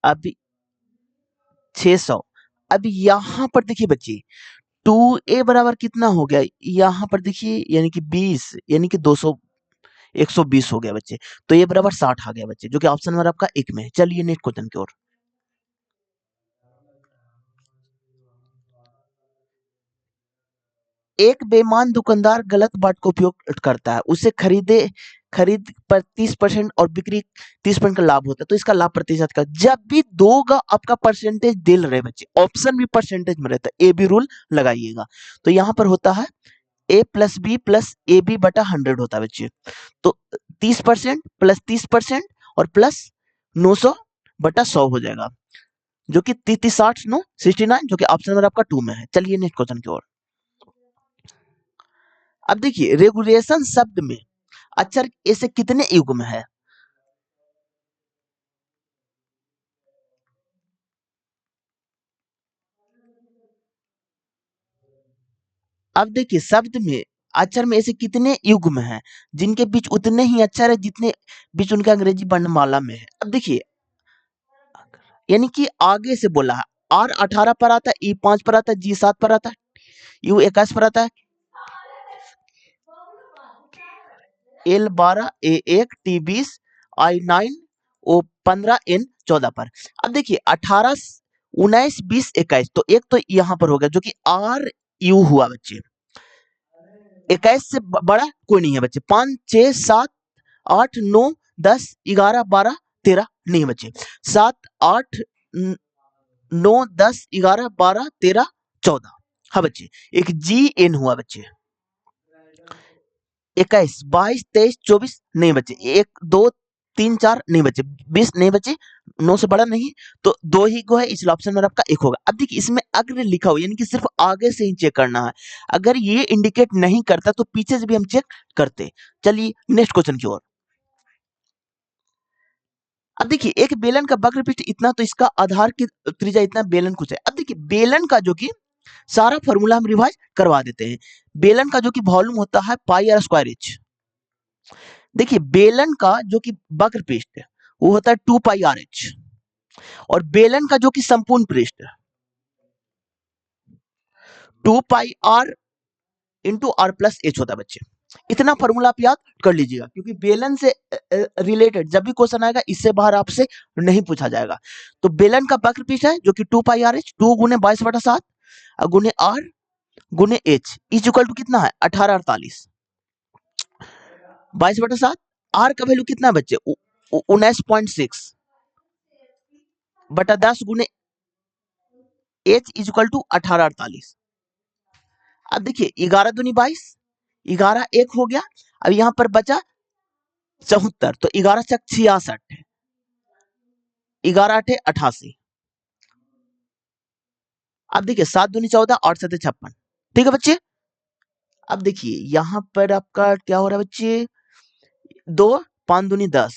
अभी 600, अब यहाँ पर देखिए बच्चे 2a बराबर कितना हो गया, यहाँ पर देखिए यानी कि 20, यानी कि 200 120 हो गया बच्चे। तो ये बराबर 60 आ गया बच्चे, जो कि ऑप्शन नंबर आपका एक में है। चलिए नेक्स्ट क्वेश्चन की ओर। एक बेईमान दुकानदार गलत बाट का उपयोग करता है, उसे खरीद पर 30% और बिक्री 30% का लाभ होता है, तो इसका लाभ प्रतिशत का, जब भी दो का आपका परसेंटेज दे रहे बच्चे, ऑप्शन भी परसेंटेज में रहता है, ए बी रूल लगाइएगा। तो यहाँ पर होता है A plus B plus A B बटा 100 होता है बच्चे। तो 30% प्लस 30% और प्लस 900 बटा 100 हो जाएगा, जो कि 30 60 9 69, जो कि ऑप्शन नंबर आपका 2 में है। चलिए नेक्स्ट क्वेश्चन की ओर। अब देखिए रेगुलेशन शब्द में अक्षर ऐसे कितने युग्म है। अब देखिए शब्द में अक्षर में ऐसे कितने युग्म हैं, जिनके बीच उतने ही अक्षर है जितने बीच उनके अंग्रेजी वर्णमाला में है। अब देखिए यानी कि आगे से बोला है, आर 18 पर आता है, ई 5 पर आता है, जी 7 पर आता है, यू 21 पर आता है, एल 12, ए 1, टी 20, आई 9, ओ 15, एन 14 पर। अब देखिए 18 19 20 21, तो एक तो यहाँ पर हो गया, जो कि आर यू हुआ बच्चे। 21 से बड़ा कोई नहीं है बच्चे। 5 6 7 8 9 10 11 12 13 नहीं है बच्चे। 7 8 9 10 11 12 13 14। हाँ बच्चे, एक जी एन हुआ बच्चे। 21 22 23 24 नहीं बच्चे। 1 2 3 4 नहीं बच्चे। 20 नहीं बच्चे। 9 से बड़ा नहीं, तो दो ही को है, इसलिए ऑप्शन नंबर आपका एक होगा। अब देखिए इसमें अग्र लिखा हुआ, यानी कि सिर्फ आगे से ही चेक करना है। अगर ये इंडिकेट नहीं करता तो पीछे से भी हम चेक करते। चलिए नेक्स्ट क्वेश्चन की ओर। अब देखिए एक बेलन का वक्र पृष्ठ इतना, तो इसका आधार की त्रिज्या इतना, बेलन कुछ है। अब देखिए बेलन का जो कि सारा फॉर्मूला हम रिवाइज करवा देते हैं। बेलन का जो कि वॉल्यूम होता है पाई आर स्क्वायर एच। देखिए बेलन का जो कि वक्र पृष्ठ है वो होता है 2 पाई आर एच, और बेलन का जो कि संपूर्ण पृष्ठ 2 pi r into r plus h होता है बच्चे। इतना फॉर्मूला आप याद कर लीजिएगा, क्योंकि बेलन से रिलेटेड जब भी क्वेश्चन आएगा इससे बाहर आपसे नहीं पूछा जाएगा। तो बेलन का वक्र पृष्ठ है जो कि 2 पाई आर एच, 2 गुने 22/7 गुने आर गुने एच इज इक्वल टू कितना है 1848। 22/7, आर का वैल्यू कितना है बच्चे 19.6 बटा 10 गुने एच इज इक्वल टू 1848। अब देखिए 11 दूनी 22, 11 एक हो गया। अब यहां पर बचा 74, तो 11 चक 66, 11 8 88। अब देखिए 7 दूनी 14, 8 7 56। ठीक है बच्चे। अब देखिए यहां पर आपका क्या हो रहा है बच्चे, 2 5 दूनी 10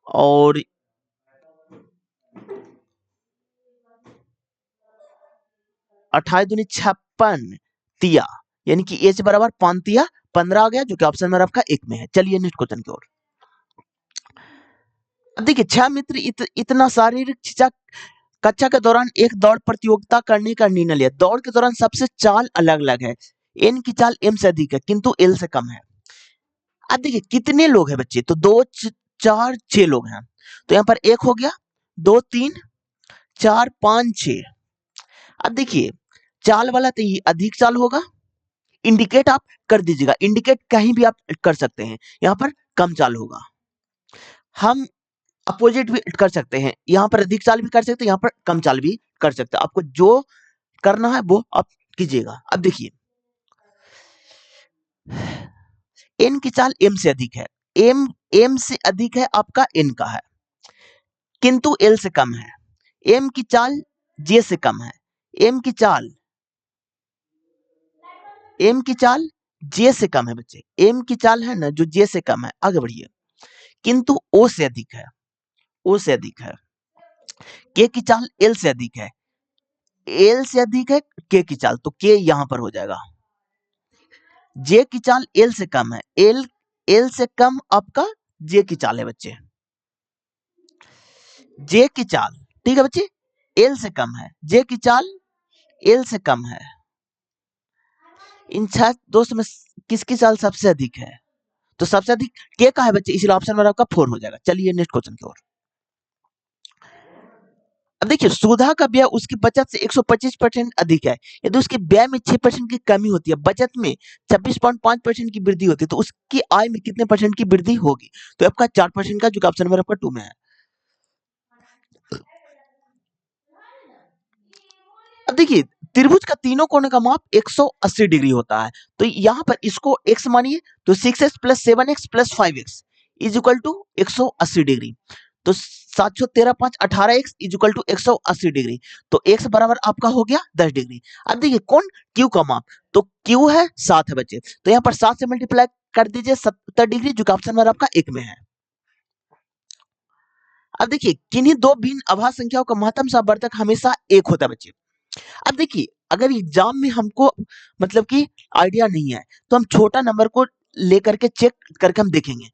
और 28 दूनी 56 तिया, यानी कि एच बराबर 5 तिया 15 आ गया, जो कि ऑप्शन नंबर आपका एक में है। चलिए नेक्स्ट क्वेश्चन की ओर। अब देखिए 6 मित्र इतना शारीरिक शिक्षा कक्षा के दौरान एक दौड़ प्रतियोगिता करने का निर्णय लिया। दौड़ के दौरान सबसे चाल अलग अलग है। एन की चाल एम से अधिक है किंतु एल से कम है। अब देखिए कितने लोग हैं बच्चे, तो 2 4 6 लोग हैं। तो यहाँ पर एक हो गया, 2 3 4 5 6। अब देखिए चाल वाला तो ये अधिक चाल होगा, इंडिकेट आप कर दीजिएगा, इंडिकेट कहीं भी आप कर सकते हैं। यहाँ पर कम चाल होगा। हम अपोजिट भी कर सकते हैं, यहाँ पर अधिक चाल भी कर सकते हैं, यहाँ पर कम चाल भी कर सकते हैं। आपको जो करना है वो आप कीजिएगा। अब देखिए एन की चाल एम से अधिक है, एम से अधिक है आपका एन का है, किंतु एल से कम है। एम की चाल जे से कम है, एम की चाल एम की चाल जे से कम है बच्चे, एम की चाल है ना जो जे से कम है, आगे बढ़िए, किंतु ओ से अधिक है, ओ से अधिक है, के की चाल एल से अधिक है, एल से अधिक है के की चाल, तो के यहां पर हो जाएगा, जे की चाल एल से कम है, एल एल से कम आपका जे की चाल है बच्चे, जे की चाल, ठीक है बच्चे, एल से कम है, जे की चाल एल से कम है, इन छह दोस्त में किसकी चाल सबसे अधिक है, तो सबसे अधिक के का है बच्चे, इसलिए ऑप्शन नंबर आपका 4 हो जाएगा। चलिए नेक्स्ट क्वेश्चन की ओर। अब देखिए सुधा का व्यय उसकी बचत से 125% अधिक है, यदि उसके व्यय में 6% की कमी होती है, बचत में 26.5% की वृद्धि होती है, तो उसकी आय में कितने परसेंट की वृद्धि होगी, तो आपका 4% का, जो कि ऑप्शन नंबर आपका 2 में है। अब देखिए त्रिभुज का तीनों कोने का माप 180 डिग्री होता है, तो यहाँ पर इसको x मानिए, तो 6x plus 7x plus 5x is equal to 180 degree, तो 713 5 18x is equal to 180 degree, तो x बराबर आपका हो गया 10 डिग्री। अब देखिए कौन, q का माप, तो q है 7 है बच्चे, तो यहाँ पर 7 से मल्टीप्लाई कर दीजिए 70 डिग्री, जो कि ऑप्शन नंबर आपका 1 में है। अब देखिए किन्हीं दो भिन्न अभाज्य संख्याओं का महत्तम समवर्धक हमेशा 1 होता है बच्चे। अब देखिए अगर एग्जाम में हमको मतलब कि आइडिया नहीं है, तो हम छोटा नंबर को लेकर के चेक करके हम देखेंगे,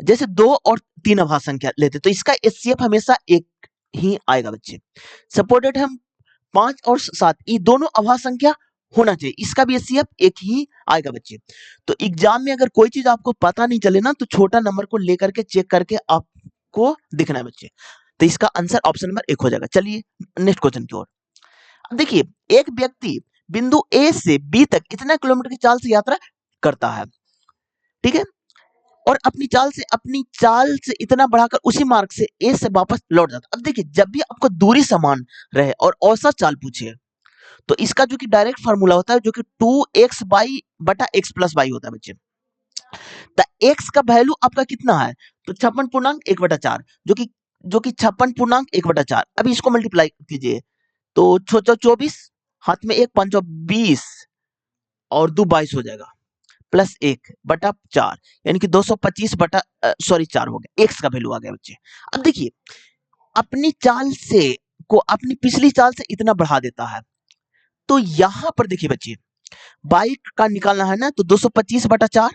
जैसे 2 और 3 अभाज्य संख्या लेते, तो इसका एचसीएफ हमेशा एक ही आएगा बच्चे। सपोर्टेड हम 5 और 7 ये दोनों अभाज्य संख्या होना चाहिए, इसका भी एचसीएफ एक ही आएगा बच्चे। तो एग्जाम में अगर कोई चीज आपको पता नहीं चले ना, तो छोटा नंबर को लेकर के चेक करके आपको देखना है बच्चे, तो इसका आंसर ऑप्शन नंबर 1 हो जाएगा। चलिए नेक्स्ट क्वेश्चन की ओर। देखिए एक व्यक्ति बिंदु ए से बी तक इतना किलोमीटर की चाल से यात्रा करता है, ठीक है, और अपनी चाल से इतना बढ़ाकर उसी मार्ग से ए से वापस लौट जाता है। अब देखिए जब भी आपको दूरी समान रहे और औसत चाल पूछे, तो इसका जो कि डायरेक्ट फार्मूला होता है, जो कि 2x बाई बटा x प्लस वाई होता है बच्चे। तो x का वैल्यू आपका कितना है, तो 56.1/4, जो कि 56.1/4। अभी इसको मल्टीप्लाई कीजिए, तो 24, हाथ में एक 520 और 2 22 हो जाएगा, प्लस 1/4, यानी कि 225 बटा सॉरी 4 हो गया, एक्स का वैल्यू आ गया बच्चे। अब देखिए अपनी चाल से को अपनी पिछली चाल से इतना बढ़ा देता है, तो यहां पर देखिए बच्चे बाइक का निकालना है ना, तो 225/4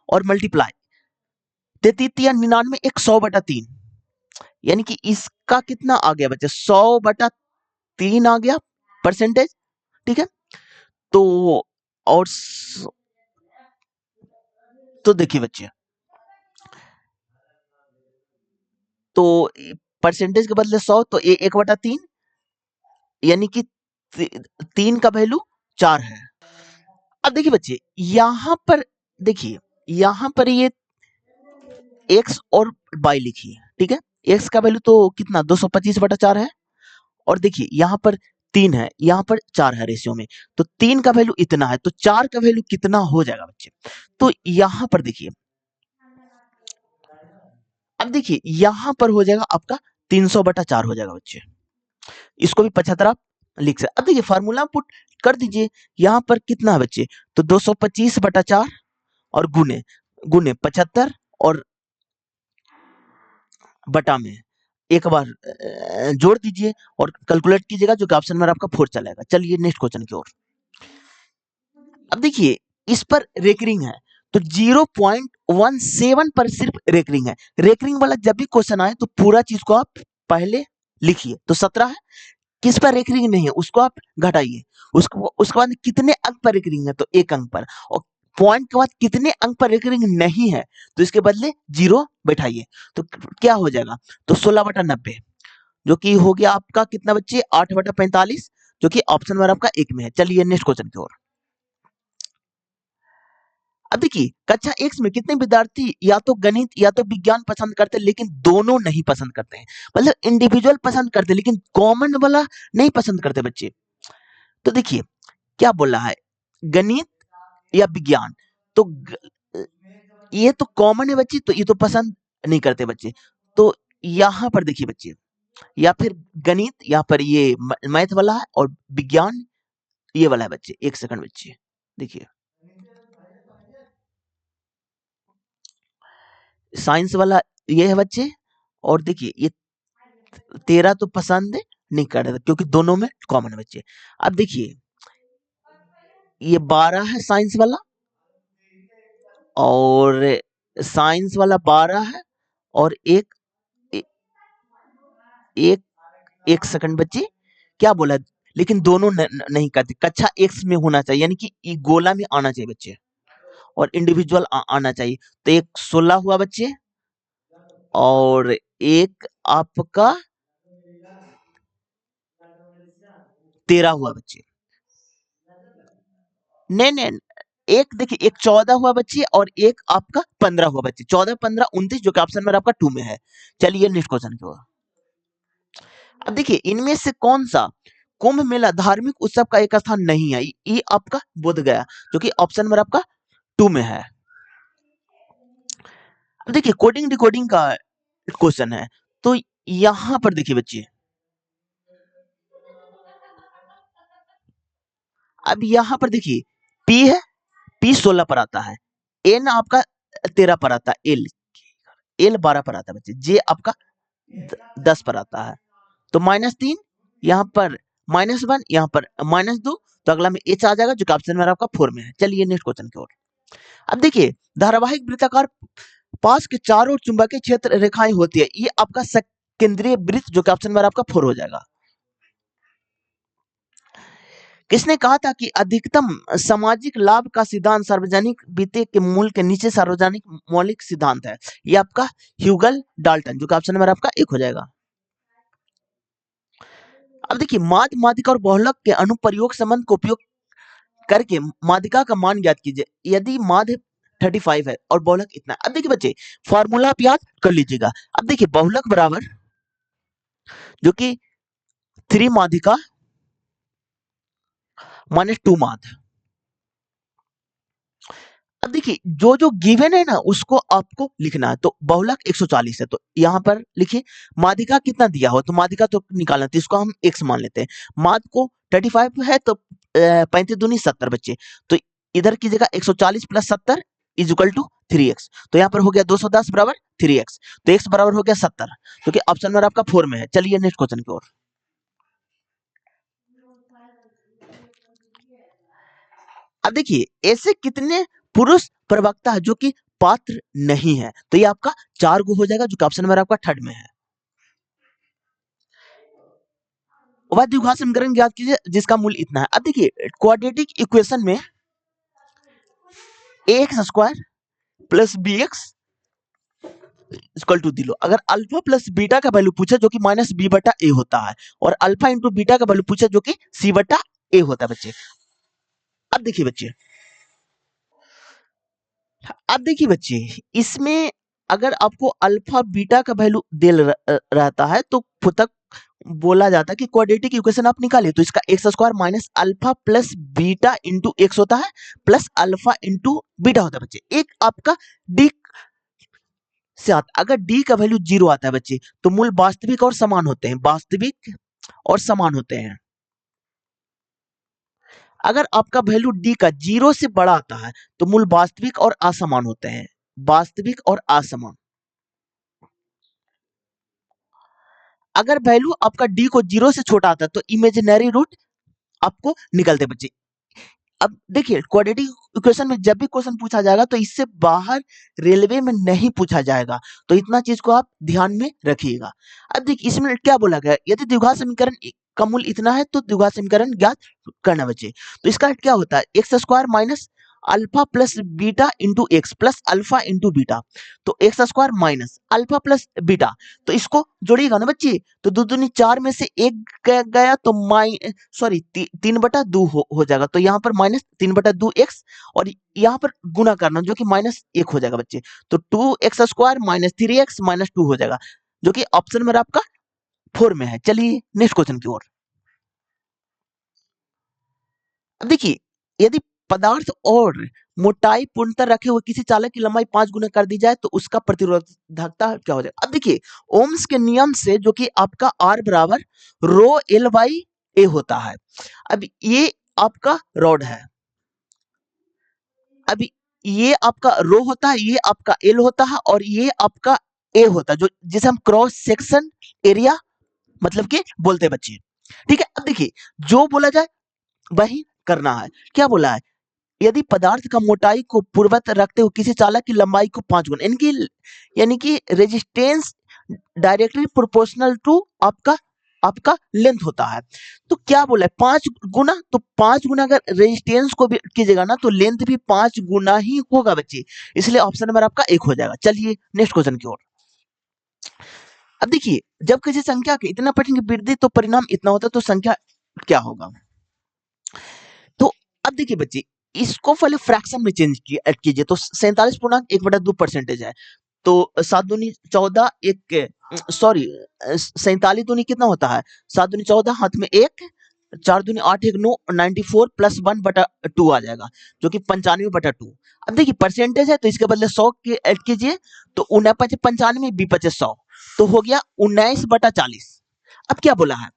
और मल्टीप्लाई 33 एक 100/3, यानी कि इसका कितना आ गया बच्चे, 100/3 आ गया परसेंटेज, ठीक है। तो और तो देखिए बच्चे, तो परसेंटेज के बदले 100, तो ये 1/3, यानी कि 3 का वैल्यू 4 है। अब देखिए बच्चे देखिए यहाँ पर ये x और y लिखिए, ठीक है, x का वैल्यू तो कितना 225/4 है, और देखिए यहाँ पर 3 है, यहाँ पर 4 है रेशियो में, तो 3 का वैल्यू इतना है, तो 4 का वैल्यू कितना हो जाएगा बच्चे, तो यहाँ पर देखिए, अब देखिए यहाँ पर हो जाएगा आपका 300/4 हो जाएगा बच्चे, इसको भी 75 आप लिख सकते। अब देखिए फार्मूला पुट कर दीजिए, यहाँ पर कितना है बच्चे, तो 225/4 और गुने गुने 75 और बटा में एक बार जोड़ दीजिए और कैलकुलेट कीजिएगा, जो कि ऑप्शन में आपका 4 चलेगा। चलिए नेक्स्ट क्वेश्चन की ओर। अब देखिए इस पर रेकरिंग है, तो 0.17 पर सिर्फ रेकरिंग है। रेकरिंग वाला जब भी क्वेश्चन आए तो पूरा चीज को आप पहले लिखिए, तो 17 है, किस पर रेकरिंग नहीं है उसको आप घटाइए, उसके बाद कितने अंक पर रेकरिंग है, तो 1 अंक पर, और पॉइंट के बाद कितने अंक पर रेकरिंग नहीं है, तो इसके बदले 0 बैठाइए, तो क्या हो जाएगा, तो 16/90, जो कि हो गया आपका कितना बच्चे, 8/45, जो कि ऑप्शन नंबर आपका 1 में है। चलिए नेक्स्ट क्वेश्चन की ओर। अब देखिए कक्षा एक में कितने विद्यार्थी या तो गणित या तो विज्ञान पसंद करते हैं, लेकिन दोनों नहीं पसंद करते हैं, मतलब इंडिविजुअल पसंद करते हैं लेकिन कॉमन वाला नहीं पसंद करते बच्चे। तो देखिए क्या बोल रहा है, गणित या विज्ञान, तो ये तो कॉमन है बच्चे, तो ये तो पसंद नहीं करते बच्चे, तो यहाँ पर देखिए बच्चे, या फिर गणित, यहाँ पर ये मैथ वाला है, और विज्ञान ये वाला है बच्चे। एक सेकंड बच्चे देखिए, साइंस वाला ये है बच्चे। और देखिए ये 13 तो पसंद नहीं कर रहे क्योंकि दोनों में कॉमन है बच्चे। अब देखिए ये 12 है साइंस वाला, और साइंस वाला 12 है, और एक ए, एक एक सेकंड बच्चे, क्या बोला, लेकिन दोनों नहीं करते, कक्षा एक्स में होना चाहिए, यानी कि ये गोला में आना चाहिए बच्चे, और इंडिविजुअल आना चाहिए। तो एक 16 हुआ बच्चे, और एक आपका 13 हुआ बच्चे। नहीं नहीं, एक देखिए, एक 14 हुआ बच्चे, और एक आपका 15 हुआ बच्चे। 14, 15, 29, जो कि ऑप्शन नंबर आपका 2 में है। चलिए नेक्स्ट क्वेश्चन की ओर। अब देखिए इनमें से कौन सा कुंभ मेला धार्मिक उत्सव का एक स्थान नहीं है। ये आपका बोध गया, जो कि ऑप्शन नंबर आपका 2 में है। अब देखिए कोडिंग डिकोडिंग का क्वेश्चन है, तो यहां पर देखिए बच्चे, अब यहां पर देखिए पी है, पी 16 पर आता है, एन आपका 13 पर आता है, एल एल 12 पर आता है बच्चे, जे आपका 10 पर आता है। तो -3, यहाँ पर -1, यहाँ पर -2, तो अगला में एच आ जाएगा, जो कि ऑप्शन में आपका 4 में है। चलिए नेक्स्ट क्वेश्चन की ओर। अब देखिए धारावाहिक वृत्ताकार पास के चारों ओर चुंबकीय क्षेत्र रेखाएं होती है, ये आपका केंद्रीय वृत्त, जो कि ऑप्शन में आपका 4 हो जाएगा। किसने कहा था कि अधिकतम सामाजिक लाभ का सिद्धांत सार्वजनिक वित्त के मूल के नीचे सार्वजनिक मौलिक सिद्धांत है? ये आपका ह्यूगल डाल्टन, जो कि ऑप्शन नंबर आपका 1 हो जाएगा। अब देखिए माध्य, माध्यिका और बहुलक के अनुप्रयोग संबंध को उपयोग करके माध्यिका का मान ज्ञात कीजिए। यदि माध्य 35 है और बहुलक इतना। अब देखिए बच्चे फॉर्मूला आप याद कर लीजिएगा। अब देखिए बहुलक बराबर, जो कि 3 माध्यिका -2 माध्य। अब देखिए जो जो गिवन है ना उसको आपको लिखना है। तो बहुलक 140 है, तो यहाँ पर लिखिए माध्यिका कितना दिया हो, तो माध्यिका तो निकालना, तो इसको हम x मान लेते हैं। माध्य को 35 है, तो 35 दूनी 70 बच्चे, तो इधर कीजिएगा 140 + 70 = 3x। तो यहाँ पर हो गया 210 बराबर 3x, तो x बराबर हो गया 70, जो कि ऑप्शन नंबर आपका 4 में है। चलिए नेक्स्ट क्वेश्चन की ओर। अब देखिए ऐसे कितने पुरुष प्रवक्ता है जो कि पात्र नहीं है, तो ये आपका 4 गो हो जाएगा, जो कि ऑप्शन नंबर आपका 3rd में है। वह द्विघात समीकरण ज्ञात कीजिए जिसका मूल इतना है। अब देखिए क्वाड्रेटिक इक्वेशन में ax² + bx = दिलो। अगर अल्फा प्लस बीटा का वैल्यू पूछे जो कि -b/a होता है, और अल्फा इंटू बीटा का वैल्यू पूछे जो कि c/a होता है बच्चे। अब देखिए बच्चे, अब देखिए बच्चे, इसमें अगर आपको अल्फा बीटा का वैल्यू दे रहता है तो तक बोला जाता है कि क्वाड्रेटिक इक्वेशन आप निकालिए, तो इसका x² minus alpha plus beta into x होता है, प्लस अल्फा इंटू बीटा होता है बच्चे। एक आपका डी से आता, अगर डी का वैल्यू 0 आता है बच्चे, तो मूल वास्तविक और समान होते हैं, वास्तविक और समान होते हैं। अगर आपका वैल्यू डी का 0 से बड़ा आता है तो मूल वास्तविक और असमान होते हैं, वास्तविक और असमान। अगर वैल्यू आपका डी को 0 से छोटा आता है तो इमेजिनरी रूट आपको निकलते बच्चे। अब देखिए क्वाड्रेटिक इक्वेशन में जब भी क्वेश्चन पूछा जाएगा तो इससे बाहर रेलवे में नहीं पूछा जाएगा, तो इतना चीज को आप ध्यान में रखिएगा। अब देखिए इसमें क्या बोला गया, यदि द्विघात समीकरण का मूल इतना है तो द्विघात समीकरण ज्ञात करना बच्चे। तो इसका क्या होता है, x² minus alpha plus beta into x plus alpha into beta, तो x² minus alpha plus beta, तो इसको जोड़िएगा ना बच्चे, तो 2 दूनी 4 में से 1 गया तो सॉरी 3/2 हो जाएगा, तो यहाँ पर -3/2 x, और यहाँ पर गुना करना जो कि -1 हो जाएगा बच्चे, तो 2x² माइनस 3x माइनस 2 हो जाएगा, जो कि ऑप्शन में आपका 4 में है। चलिए नेक्स्ट क्वेश्चन की ओर। अब देखिए यदि पदार्थ और मोटाई पूर्णतः रखे हुए किसी चालक की लंबाई 5 गुना कर दी जाए तो उसका प्रतिरोधकता क्या हो जाएगा। अब देखिए ओम्स के नियम से जो कि आपका R बराबर ρL/A होता है। अब ये आपका रॉड है, अब ये आपका रो होता है, ये आपका एल होता है और ये आपका ए होता है, जो जिसे हम क्रॉस सेक्शन एरिया मतलब कि बोलते हैं बच्चे। ठीक है, अब देखिए जो बोला जाए वही करना है। क्या बोला है? यदि पदार्थ का मोटाई को पूर्ववत रखते हुए किसी चालक की लंबाई को 5 गुना, यानी कि रेजिस्टेंस डायरेक्टली प्रोपोर्शनल टू आपका आपका लेंथ होता है। तो क्या बोला है? 5 गुना। तो 5 गुना अगर रेजिस्टेंस को भी कीजिएगा ना तो लेंथ भी 5 गुना ही होगा बच्चे, इसलिए ऑप्शन नंबर आपका 1 हो जाएगा। चलिए नेक्स्ट क्वेश्चन की ओर। अब देखिए जब किसी संख्या के इतना पठन की वृद्धि तो परिणाम इतना होता है, तो संख्या क्या होगा? तो अब देखिए बच्चे, इसको पहले फ्रैक्शन में चेंज कीजिए। तो 47.1/2% है। तो 7 दूनी 14, एक सॉरी 47 दूनी कितना होता है? 7 दूनी 14, हाथ में 1, 4 दूनी 8, 1 9, 94 प्लस 1/2 आ जाएगा, जो कि 95/2। अब देखिए परसेंटेज है तो इसके बदले 100 के ऐड कीजिए, तो 95 95 बी 100, तो हो गया 19/40। अब क्या बोला है?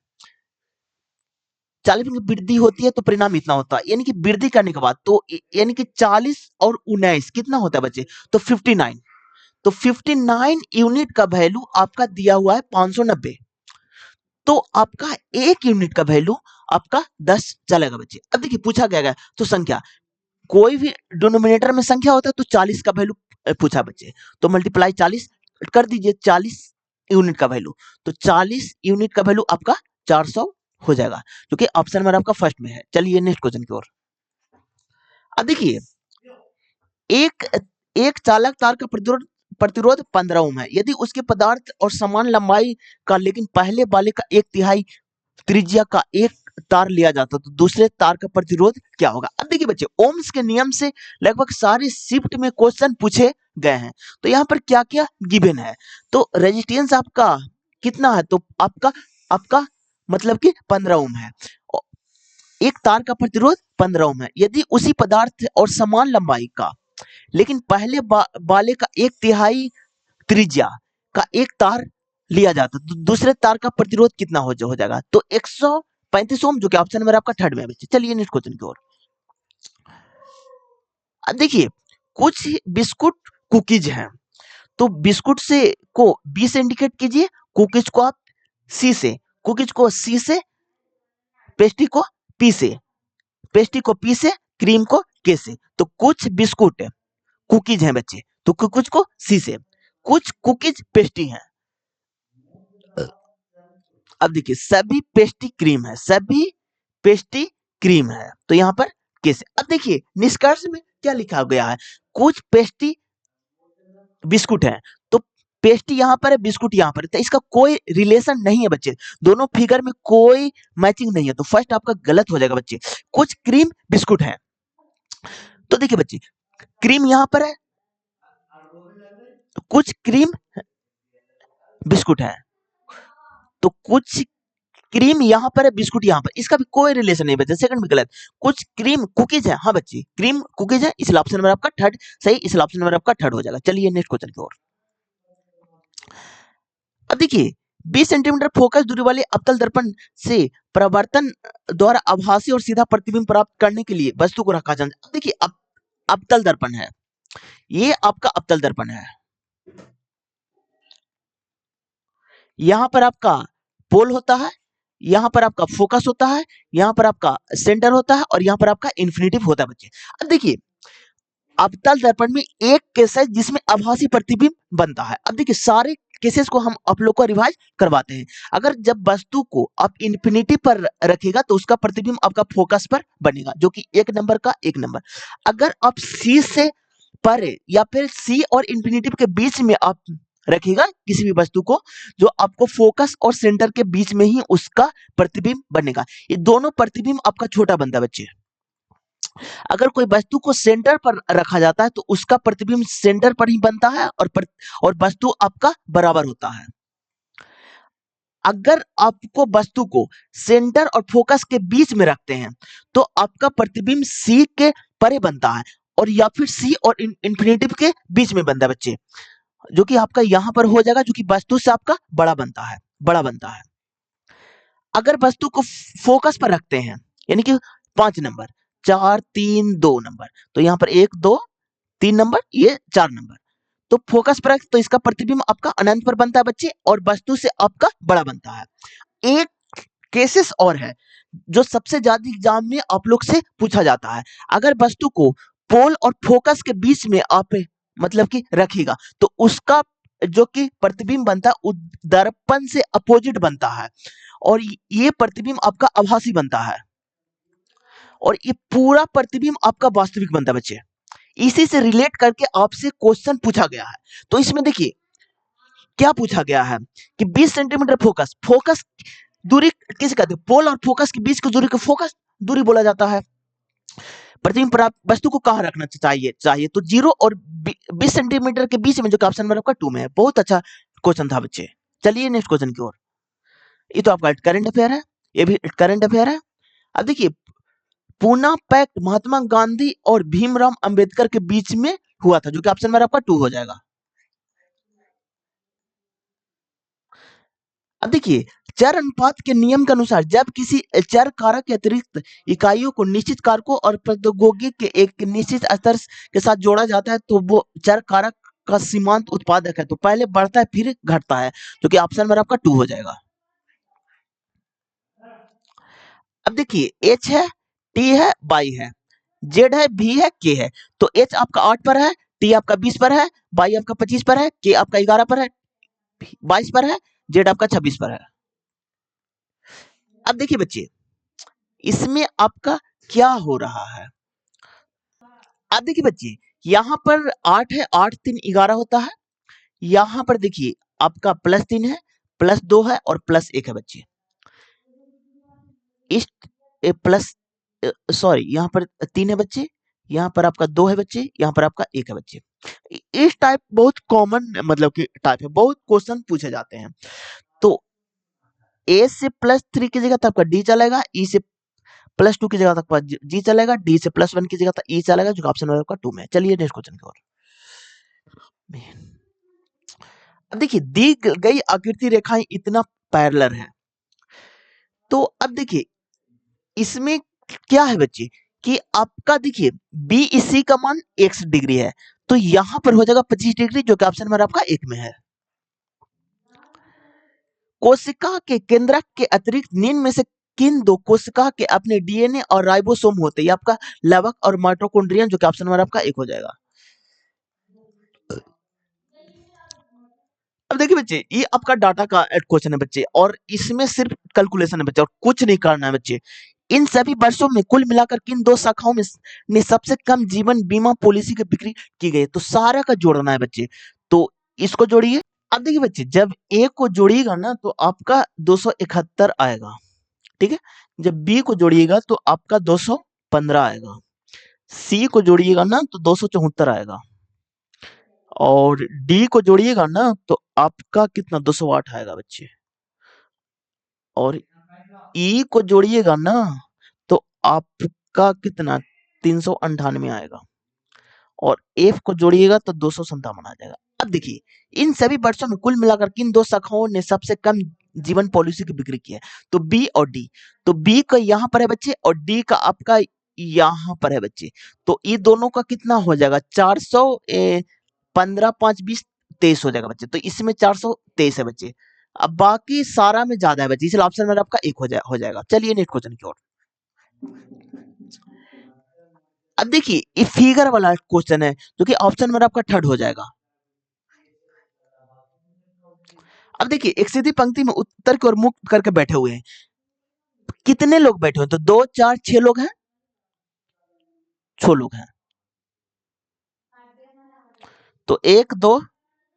40 की वृद्धि होती है तो परिणाम इतना होता है, यानी कि वृद्धि करने के बाद तो यानी कि 40 और 19 कितना होता है बच्चे? तो 59। तो 59 यूनिट का वैल्यू आपका दिया हुआ है 590, तो आपका 1 यूनिट का वैल्यू आपका 10 चलेगा बच्चे। अब देखिए पूछा गया है तो संख्या, कोई भी डिनोमिनेटर में संख्या होता है तो 40 का वैल्यू पूछा बच्चे, तो मल्टीप्लाई 40 कर दीजिए 40 यूनिट का वैल्यू, तो 40 यूनिट का वैल्यू आपका 400 हो जाएगा, जो कि ऑप्शन नंबर आपका फर्स्ट में है। चलिए नेक्स्ट क्वेश्चन की ओर। अब देखिए एक एक चालक तार का प्रतिरोध प्रतिरोध 15 ओम है, यदि उसके पदार्थ और समान लंबाई का लेकिन पहले वाले का 1/3 त्रिज्या का एक तार लिया जाता तो दूसरे तार का प्रतिरोध क्या होगा? अब देखिए बच्चे, ओम्स के नियम से लगभग सारे शिफ्ट में क्वेश्चन पूछे गए हैं, तो यहाँ पर क्या क्या गिवन है? तो रेजिस्टेंस आपका कितना है? तो आपका आपका मतलब कि 15 ओम है। एक तार का प्रतिरोध 15 ओम है, यदि उसी पदार्थ और समान लंबाई का लेकिन पहले वाले का 1/3 त्रिज्या का एक तार लिया जाता तो दूसरे तार का प्रतिरोध कितना हो जाएगा? तो 135 ओम, जो कि ऑप्शन नंबर आपका थर्ड में है बच्चे। चलिए नेक्स्ट क्वेश्चन की ओर। अब देखिए कुछ बिस्कुट कुकीज हैं, तो बिस्कुट से को बी से इंडिकेट कीजिए, कुकीज को आप सी से, कुकीज को सी से, पेस्ट्री को पी से, पेस्ट्री को पी से, क्रीम को के से। तो कुछ बिस्कुट कुकीज हैं बच्चे, तो कुछ को सी से, कुछ कुकीज पेस्ट्री हैं। अब देखिए सभी पेस्ट्री क्रीम है, सभी पेस्ट्री क्रीम है, तो यहाँ पर कैसे? अब देखिए निष्कर्ष में क्या लिखा गया है? कुछ पेस्ट्री बिस्कुट है, तो पेस्ट्री यहाँ पर है, बिस्कुट यहाँ पर है, तो इसका कोई रिलेशन नहीं है बच्चे, दोनों फिगर में कोई मैचिंग नहीं है, तो फर्स्ट आपका गलत हो जाएगा बच्चे। कुछ क्रीम बिस्कुट है, तो देखिए बच्चे क्रीम यहाँ पर है, तो कुछ क्रीम बिस्कुट है, तो कुछ क्रीम यहाँ पर है, बिस्कुट यहाँ पर, इसका भी कोई रिलेशन नहीं बच्चे, सेकंड भी गलत। कुछ क्रीम कुकीज है, हाँ बच्चे क्रीम कुकीज है, इसलिए ऑप्शन नंबर आपका थर्ड सही, इसलिए ऑप्शन नंबर आपका थर्ड हो जाएगा। चलिए नेक्स्ट क्वेश्चन की ओर। अब देखिए 20 सेंटीमीटर फोकस दूरी वाले अवतल दर्पण से परावर्तन द्वारा आभासी और सीधा प्रतिबिंब प्राप्त करने के लिए वस्तु को रखा जाता है। अब देखिए अवतल दर्पण है, ये आपका अवतल दर्पण है, यहाँ पर आपका पोल होता है, यहाँ पर आपका फोकस होता है, यहाँ पर आपका सेंटर होता है और यहाँ पर आपका इन्फिनिटिव होता है बच्चे। अब देखिए अवतल दर्पण में एक केस है जिसमें आभासी प्रतिबिंब बनता है। अब देखिए सारे केसेस को हम आप लोग को रिवाइज करवाते हैं। अगर जब वस्तु को आप इन्फिनिटी पर रखेगा तो उसका प्रतिबिंब आपका फोकस पर बनेगा, जो कि एक नंबर का एक नंबर। अगर आप सी से पर या फिर सी और इन्फिनिटी के बीच में आप रखेगा किसी भी वस्तु को, जो आपको फोकस और सेंटर के बीच में ही उसका प्रतिबिंब बनेगा। ये दोनों प्रतिबिंब आपका छोटा बनता है बच्चे। अगर कोई वस्तु को सेंटर पर रखा जाता है तो उसका प्रतिबिंब सेंटर पर ही बनता है और वस्तु आपका बराबर होता है। अगर आपको वस्तु को सेंटर और फोकस के बीच में रखते हैं तो आपका प्रतिबिंब सी के परे बनता है, और या फिर सी और इन्फिनिटिव के बीच में बनता है बच्चे, जो कि आपका यहां पर हो जाएगा, जो कि वस्तु से आपका बड़ा बनता है, बड़ा बनता है। अगर वस्तु को फोकस पर रखते हैं यानी कि 5 नंबर, 4 3 2 नंबर, तो यहाँ पर 1 2 3 नंबर, ये 4 नंबर। तो फोकस पर है तो इसका प्रतिबिंब आपका अनंत पर बनता है बच्चे, और वस्तु से आपका बड़ा बनता है। एक केसेस और है जो सबसे ज्यादा एग्जाम में आप लोग से पूछा जाता है। अगर वस्तु को पोल और फोकस के बीच में आप मतलब कि रखिएगा तो उसका जो कि प्रतिबिंब बनता है वो दर्पण से अपोजिट बनता है, और ये प्रतिबिंब आपका आभासी बनता है, और ये पूरा प्रतिबिंब आपका वास्तविक बनता है बच्चे। इसी से रिलेट करके आपसे क्वेश्चन पूछा गया है। तो इसमें देखिए क्या पूछा गया है कि 20 सेंटीमीटर फोकस, फोकस दूरी किसे कहते हैं? पोल और फोकस के बीच की दूरी को फोकस दूरी बोला जाता है। प्रतिबिंब पर आप वस्तु को कहाँ रखना चाहिए तो 0 और 20 सेंटीमीटर के बीच में, जो कि ऑप्शन नंबर आपका 2 में है। बहुत अच्छा क्वेश्चन था बच्चे। चलिए नेक्स्ट क्वेश्चन की ओर। ये तो आपका करंट अफेयर है, ये भी करंट अफेयर है। अब देखिए पूना पैक्ट महात्मा गांधी और भीमराव अंबेडकर के बीच में हुआ था, जो कि ऑप्शन नंबर आपका 2 हो जाएगा। अब देखिए चर अनुपात के नियम के अनुसार जब किसी चर कारक के अतिरिक्त इकाइयों को निश्चित कारकों और प्रौद्योगिकी के एक निश्चित स्तर के साथ जोड़ा जाता है तो वो चर कारक का सीमांत उत्पादक है। तो पहले बढ़ता है फिर घटता है, जो कि ऑप्शन नंबर आपका 2 हो जाएगा। अब देखिए एच है, टी है, वाई है, जेड है, भी है, के है। तो एच आपका 8 पर है, टी आपका 20 पर है, वाई आपका 25 पर है, के आपका 11 पर है, 22 पर है, जेड आपका 26 पर है। अब देखिए बच्चे इसमें आपका क्या हो रहा है। अब देखिए बच्चे यहाँ पर 8 है, 8 3 11 होता है। यहाँ पर देखिए आपका +3 है, +2 है और +1 है बच्चे। इस प्लस सॉरी यहाँ पर 3 है बच्चे, यहाँ पर आपका 2 है बच्चे, यहाँ पर आपका 1 है बच्चे। इस टाइप बहुत कॉमन मतलब कि टाइप है, बहुत क्वेश्चन पूछे जाते हैं। तो ए से +3 की जगह तो आपका डी चलेगा, ई से +2 की जगह तक जी चलेगा, डी से +1 की जगह तक ई चलेगा, जो ऑप्शन नंबर आपका 2 में है। चलिए नेक्स्ट क्वेश्चन की ओर। अब देखिए दी गई आकृति रेखाएं इतना पैरेलल है। तो अब देखिए इसमें क्या है बच्चे कि आपका देखिए बी इसी का मान x डिग्री है, तो यहां पर हो जाएगा 25 डिग्री, जो कि ऑप्शन नंबर आपका 1 में है। कोशिका के केंद्रक के अतिरिक्त निम्न में से किन दो कोशिका के अपने डीएनए और राइबोसोम होते हैं? आपका लवक और माइटोकॉन्ड्रिया, जो कि ऑप्शन नंबर आपका 1 हो जाएगा। अब देखिए बच्चे ये आपका डाटा का क्वेश्चन है बच्चे, और इसमें सिर्फ कैलकुलेशन है बच्चे और कुछ नहीं करना है बच्चे। इन सभी वर्षों में कुल मिलाकर किन दो शाखाओं में ने सबसे कम जीवन बीमा पॉलिसी की बिक्री की गई है? तो सारा का जोड़ना है बच्चे, तो इसको जोड़िए। अब देखिए बच्चे जब ए को जोड़िएगा ना तो आपका 271 आएगा, ठीक है। जब बी को जोड़िएगा तो आपका 215 आएगा, सी को जोड़िएगा ना तो 274 आएगा, और डी को जोड़िएगा ना तो आपका कितना 208 आएगा बच्चे, और ई को जोड़िएगा ना तो आपका कितना 398 आएगा, और एफ को जोड़िएगा तो 257 आ जाएगा। अब देखिए इन सभी वर्षों में कुल मिलाकर किन दो शाखाओं ने सबसे कम जीवन पॉलिसी की बिक्री की है? तो बी और डी। तो बी का यहाँ पर है बच्चे और डी का आपका यहाँ पर है बच्चे, तो ये दोनों का कितना हो जाएगा 400 15 5 20 23 हो जाएगा बच्चे। तो इसमें 423 है बच्चे। अब बाकी सारा में ज्यादा है बच्चे, इसलिए ऑप्शन नंबर आपका 1 हो जाएगा। चलिए नेक्स्ट क्वेश्चन की ओर। अब देखिए ये फिगर वाला क्वेश्चन है जो कि ऑप्शन नंबर आपका 3rd हो जाएगा। अब देखिए एक सीधी पंक्ति में उत्तर की ओर मुख करके बैठे हुए हैं, कितने लोग बैठे हुए हैं? तो 2 4 6 लोग हैं, 6 लोग हैं। तो 1 2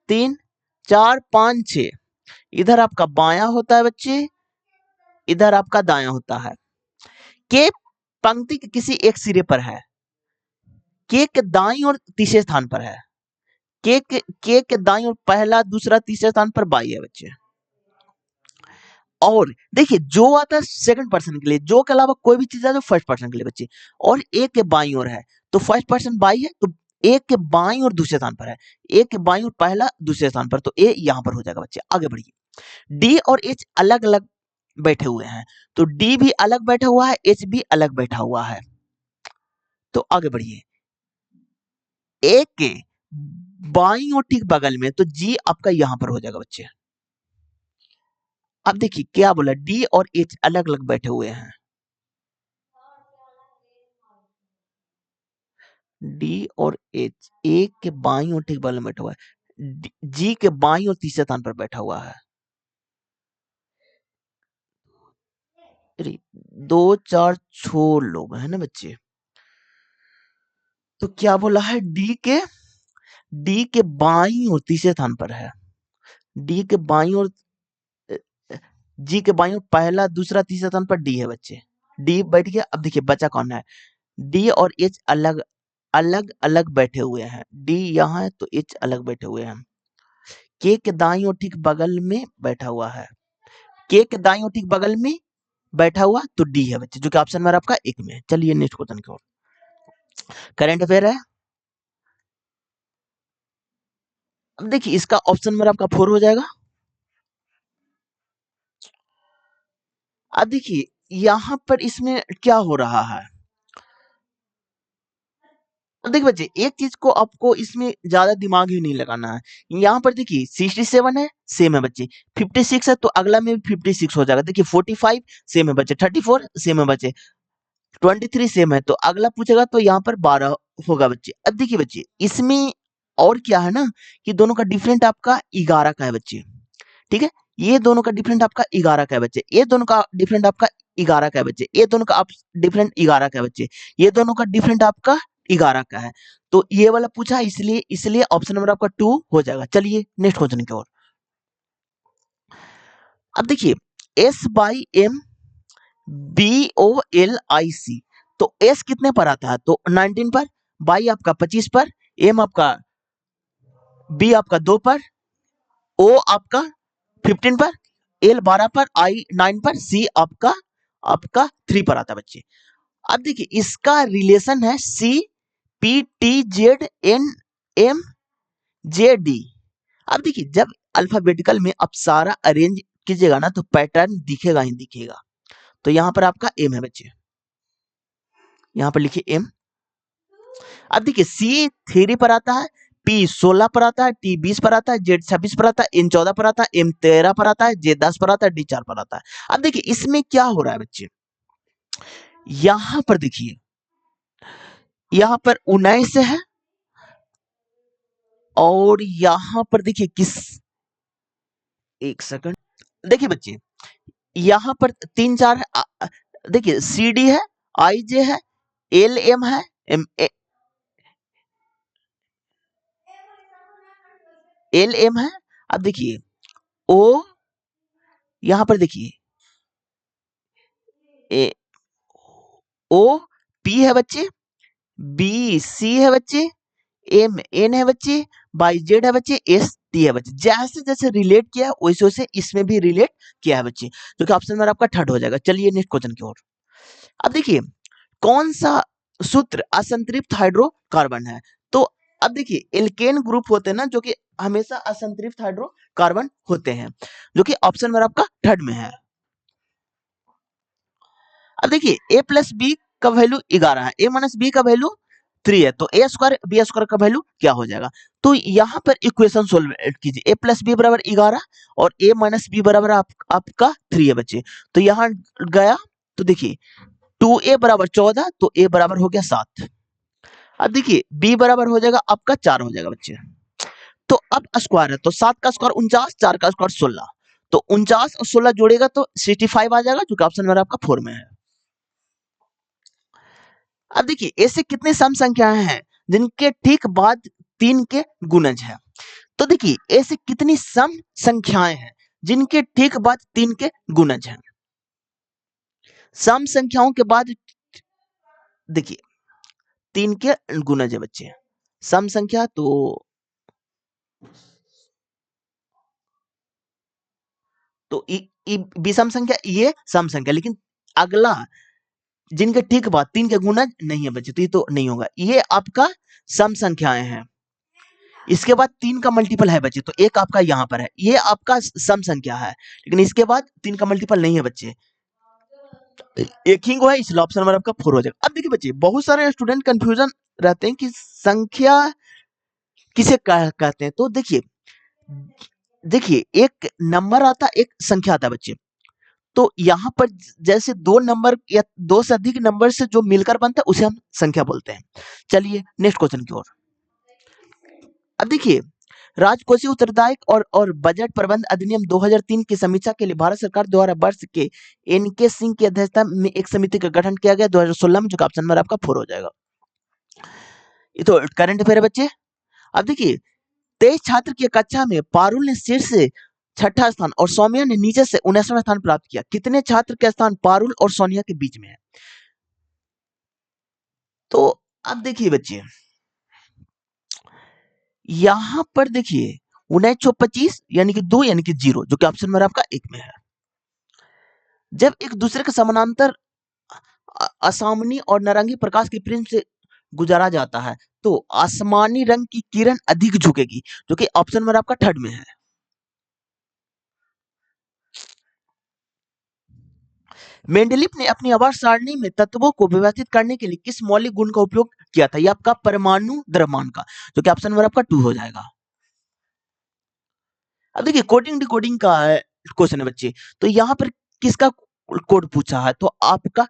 3 4 5 6, इधर आपका बायां होता है बच्चे, इधर आपका दायां होता है। के पंक्ति के किसी एक सिरे पर है, के दाईं और तीसरे स्थान पर है, के दाईं और पहला दूसरा तीसरे स्थान पर बाई है बच्चे। और देखिए जो आता है सेकंड पर्सन के लिए, जो के अलावा कोई भी चीज है जो फर्स्ट पर्सन के लिए बच्चे, और एक के बाईं ओर है तो फर्स्ट पर्सन बाई है, तो एक के बाईं और दूसरे स्थान पर है, एक के बाईं और पहला दूसरे स्थान पर, तो ए यहां पर हो जाएगा बच्चे। आगे बढ़िए डी और एच अलग अलग बैठे हुए हैं, तो डी भी अलग बैठा हुआ है, एच भी अलग बैठा हुआ है। तो आगे बढ़िए ए के बाईं और ठीक बगल में, तो जी आपका यहां पर हो जाएगा बच्चे। अब देखिए क्या बोला, डी और एच अलग अलग बैठे हुए हैं, डी और एच ए के बाईं और ठीक बगल में बैठा हुआ है, जी के बाईं और तीसरे स्थान पर बैठा हुआ है। अरे, 2 4 6 लोग हैं ना बच्चे। तो क्या बोला है, डी के बाईं और तीसरे स्थान पर है, डी के बाईं और जी के बाईं और पहला दूसरा तीसरा स्थान पर डी है बच्चे। डी बैठ गया। अब देखिए बचा कौन है, डी और एच अलग अलग अलग बैठे हुए हैं, डी यहाँ है तो एच अलग बैठे हुए हैं। के दाईं और ठीक बगल में बैठा हुआ है, के दाईं और ठीक बगल में बैठा हुआ तो डी है बच्चे, जो कि ऑप्शन नंबर आपका 1 में है। चलिए नेक्स्ट क्वेश्चन की ओर। करंट अफेयर है। अब देखिए इसका ऑप्शन नंबर आपका 4 हो जाएगा। अब देखिए यहां पर इसमें क्या हो रहा है, देखिए बच्चे एक चीज को आपको इसमें ज्यादा दिमाग ही नहीं लगाना है। यहाँ पर देखिए 67 है, सेम है बच्चे। 56 है तो अगला में भी 56 हो जाएगा। देखिए 45 सेम है बच्चे, 34 सेम है बच्चे, 23 सेम है तो अगला पूछेगा तो यहाँ पर 12 होगा बच्चे। अब देखिए बच्चे इसमें और क्या है ना, कि दोनों का डिफरेंट आपका 11 का है बच्चे, ठीक है। ये दोनों का डिफरेंट आपका 11 का है बच्चे, ये दोनों का डिफरेंट आपका 11 का है बच्चे, ये दोनों का डिफरेंट 11 का है बच्चे, ये दोनों का डिफरेंट आपका 11 का है। तो ये वाला पूछा इसलिए इसलिए ऑप्शन नंबर आपका 2 हो जाएगा। चलिए नेक्स्ट क्वेश्चन की ओर। अब देखिए S Y M B O L I C, तो एस कितने पर आता है, तो 19 पर, बाई आपका 25 पर, एम आपका बी आपका 2 पर, ओ आपका 15 पर, एल 12 पर, आई 9 पर, सी आपका आपका 3 पर आता है बच्चे। अब देखिए इसका रिलेशन है C P T Z N M J D. अब देखिए जब अल्फाबेटिकल में आप सारा अरेंज कीजिएगा ना तो पैटर्न दिखेगा ही दिखेगा। तो यहां पर आपका एम है बच्चे, यहां पर लिखिए एम। अब देखिए सी 3 पर आता है, पी 16 पर आता है, टी 20 पर आता है, जेड 26 पर आता है, एन 14 पर आता है, एम 13 पर आता है, जे 10 पर आता है, डी 4 पर आता है। अब देखिए इसमें क्या हो रहा है बच्चे, यहां पर देखिए यहां पर 19 है और यहां पर देखिए किस, एक सेकंड, देखिए बच्चे यहां पर 3 4 है, देखिए सी डी है, आई जे है, एल एम है, एम एल एम है। अब देखिए ओ, यहां पर देखिए ए ओ पी है बच्चे, बी सी है बच्चे, एम एन है बच्चे, बाई जेड है बच्चे, एस टी है बच्चे। जैसे जैसे रिलेट किया है वैसे वैसे इसमें भी रिलेट किया है बच्चे, जो कि ऑप्शन नंबर आपका 3rd हो जाएगा। चलिए नेक्स्ट क्वेश्चन की ओर। अब देखिए कौन सा सूत्र असंतृप्त हाइड्रोकार्बन है, तो अब देखिए एल्केन ग्रुप होते हैं ना जो कि हमेशा असंतृप्त हाइड्रोकार्बन होते हैं, जो कि ऑप्शन नंबर आपका 3rd में है। अब देखिए ए प्लस बी का वैल्यू 11 है, ए माइनस बी का वैल्यू 3 है, तो ए स्क्वायर बी स्क्वायर का वैल्यू क्या हो जाएगा। तो यहाँ पर इक्वेशन सोल्व कीजिए, ए प्लस बी बराबर 11 और ए माइनस बी बराबर आपका 3 है बच्चे। तो यहाँ गया तो देखिए 2a बराबर 14 तो a बराबर हो गया 7। अब देखिए b बराबर हो जाएगा आपका 4 हो जाएगा बच्चे। तो अब स्क्वायर है तो 7 का स्क्वायर 49, 4 का स्क्वायर 16, तो 49 और 16 जोड़ेगा तो 65 आ जाएगा, जो कि ऑप्शन नंबर आपका 4 में है। अब देखिए ऐसे कितने सम संख्याएं हैं जिनके ठीक बाद 3 के गुणज है, तो देखिए ऐसे कितनी सम संख्याएं हैं जिनके ठीक बाद 3 के गुणज हैं। सम संख्याओं के बाद देखिए 3 के गुणज है बच्चे, सम संख्या तो विषम संख्या ये सम संख्या, लेकिन अगला जिनके ठीक बाद 3 के गुणज नहीं है बच्चे तो ये तो नहीं होगा, ये आपका सम संख्याएं हैं। इसके बाद 3 का मल्टीपल है बच्चे तो एक आपका यहाँ पर है, ये आपका सम संख्या है, लेकिन इसके बाद 3 का मल्टीपल नहीं है बच्चे, एक ही को है, इसलिए ऑप्शन नंबर आपका 4 हो जाएगा। अब देखिए बच्चे बहुत सारे स्टूडेंट कंफ्यूजन रहते हैं कि संख्या किसे कहते हैं? तो देखिए, देखिए एक नंबर आता है, एक संख्या आता है बच्चे। तो यहाँ पर जैसे दो नंबर या दो से अधिक नंबर से जो मिलकर बनता है उसे हम संख्या बोलते हैं। चलिए नेक्स्ट क्वेश्चन की ओर। अब देखिए, राजकोषीय उत्तरदायी और बजट प्रबंध अधिनियम 2003 की समीक्षा के लिए भारत सरकार द्वारा वर्ष के एनके सिंह की अध्यक्षता में एक समिति का गठन किया गया 2016 में, जो कि ऑप्शन नंबर आपका 4 हो जाएगा। ये तो करंट अफेयर है बच्चे। अब देखिए, 23 छात्र की कक्षा में पारुल ने शीर्ष से 6ठा स्थान और सौम्या ने नीचे से 19वां स्थान प्राप्त किया। कितने छात्र के स्थान पारुल और सोनिया के बीच में है? तो अब देखिए बच्चे, यहां पर देखिए 1925 यानी कि 2 यानी कि 0, जो कि ऑप्शन नंबर आपका 1 में है। जब एक दूसरे के समानांतर आसमानी और नारंगी प्रकाश की प्रिज्म से गुजारा जाता है तो आसमानी रंग की किरण अधिक झुकेगी, जो कि ऑप्शन नंबर आपका 3rd में है। मेंडलीफ ने अपनी आवाज सारणी में तत्वों को व्यवस्थित करने के लिए किस मौलिक गुण का उपयोग किया था? ये आपका परमाणु द्रव्यमान का, जो कि ऑप्शन नंबर आपका 2 हो जाएगा। अब देखिए, कोडिंग डिकोडिंग का क्वेश्चन है बच्चे। तो यहाँ पर किसका कोड पूछा है? तो आपका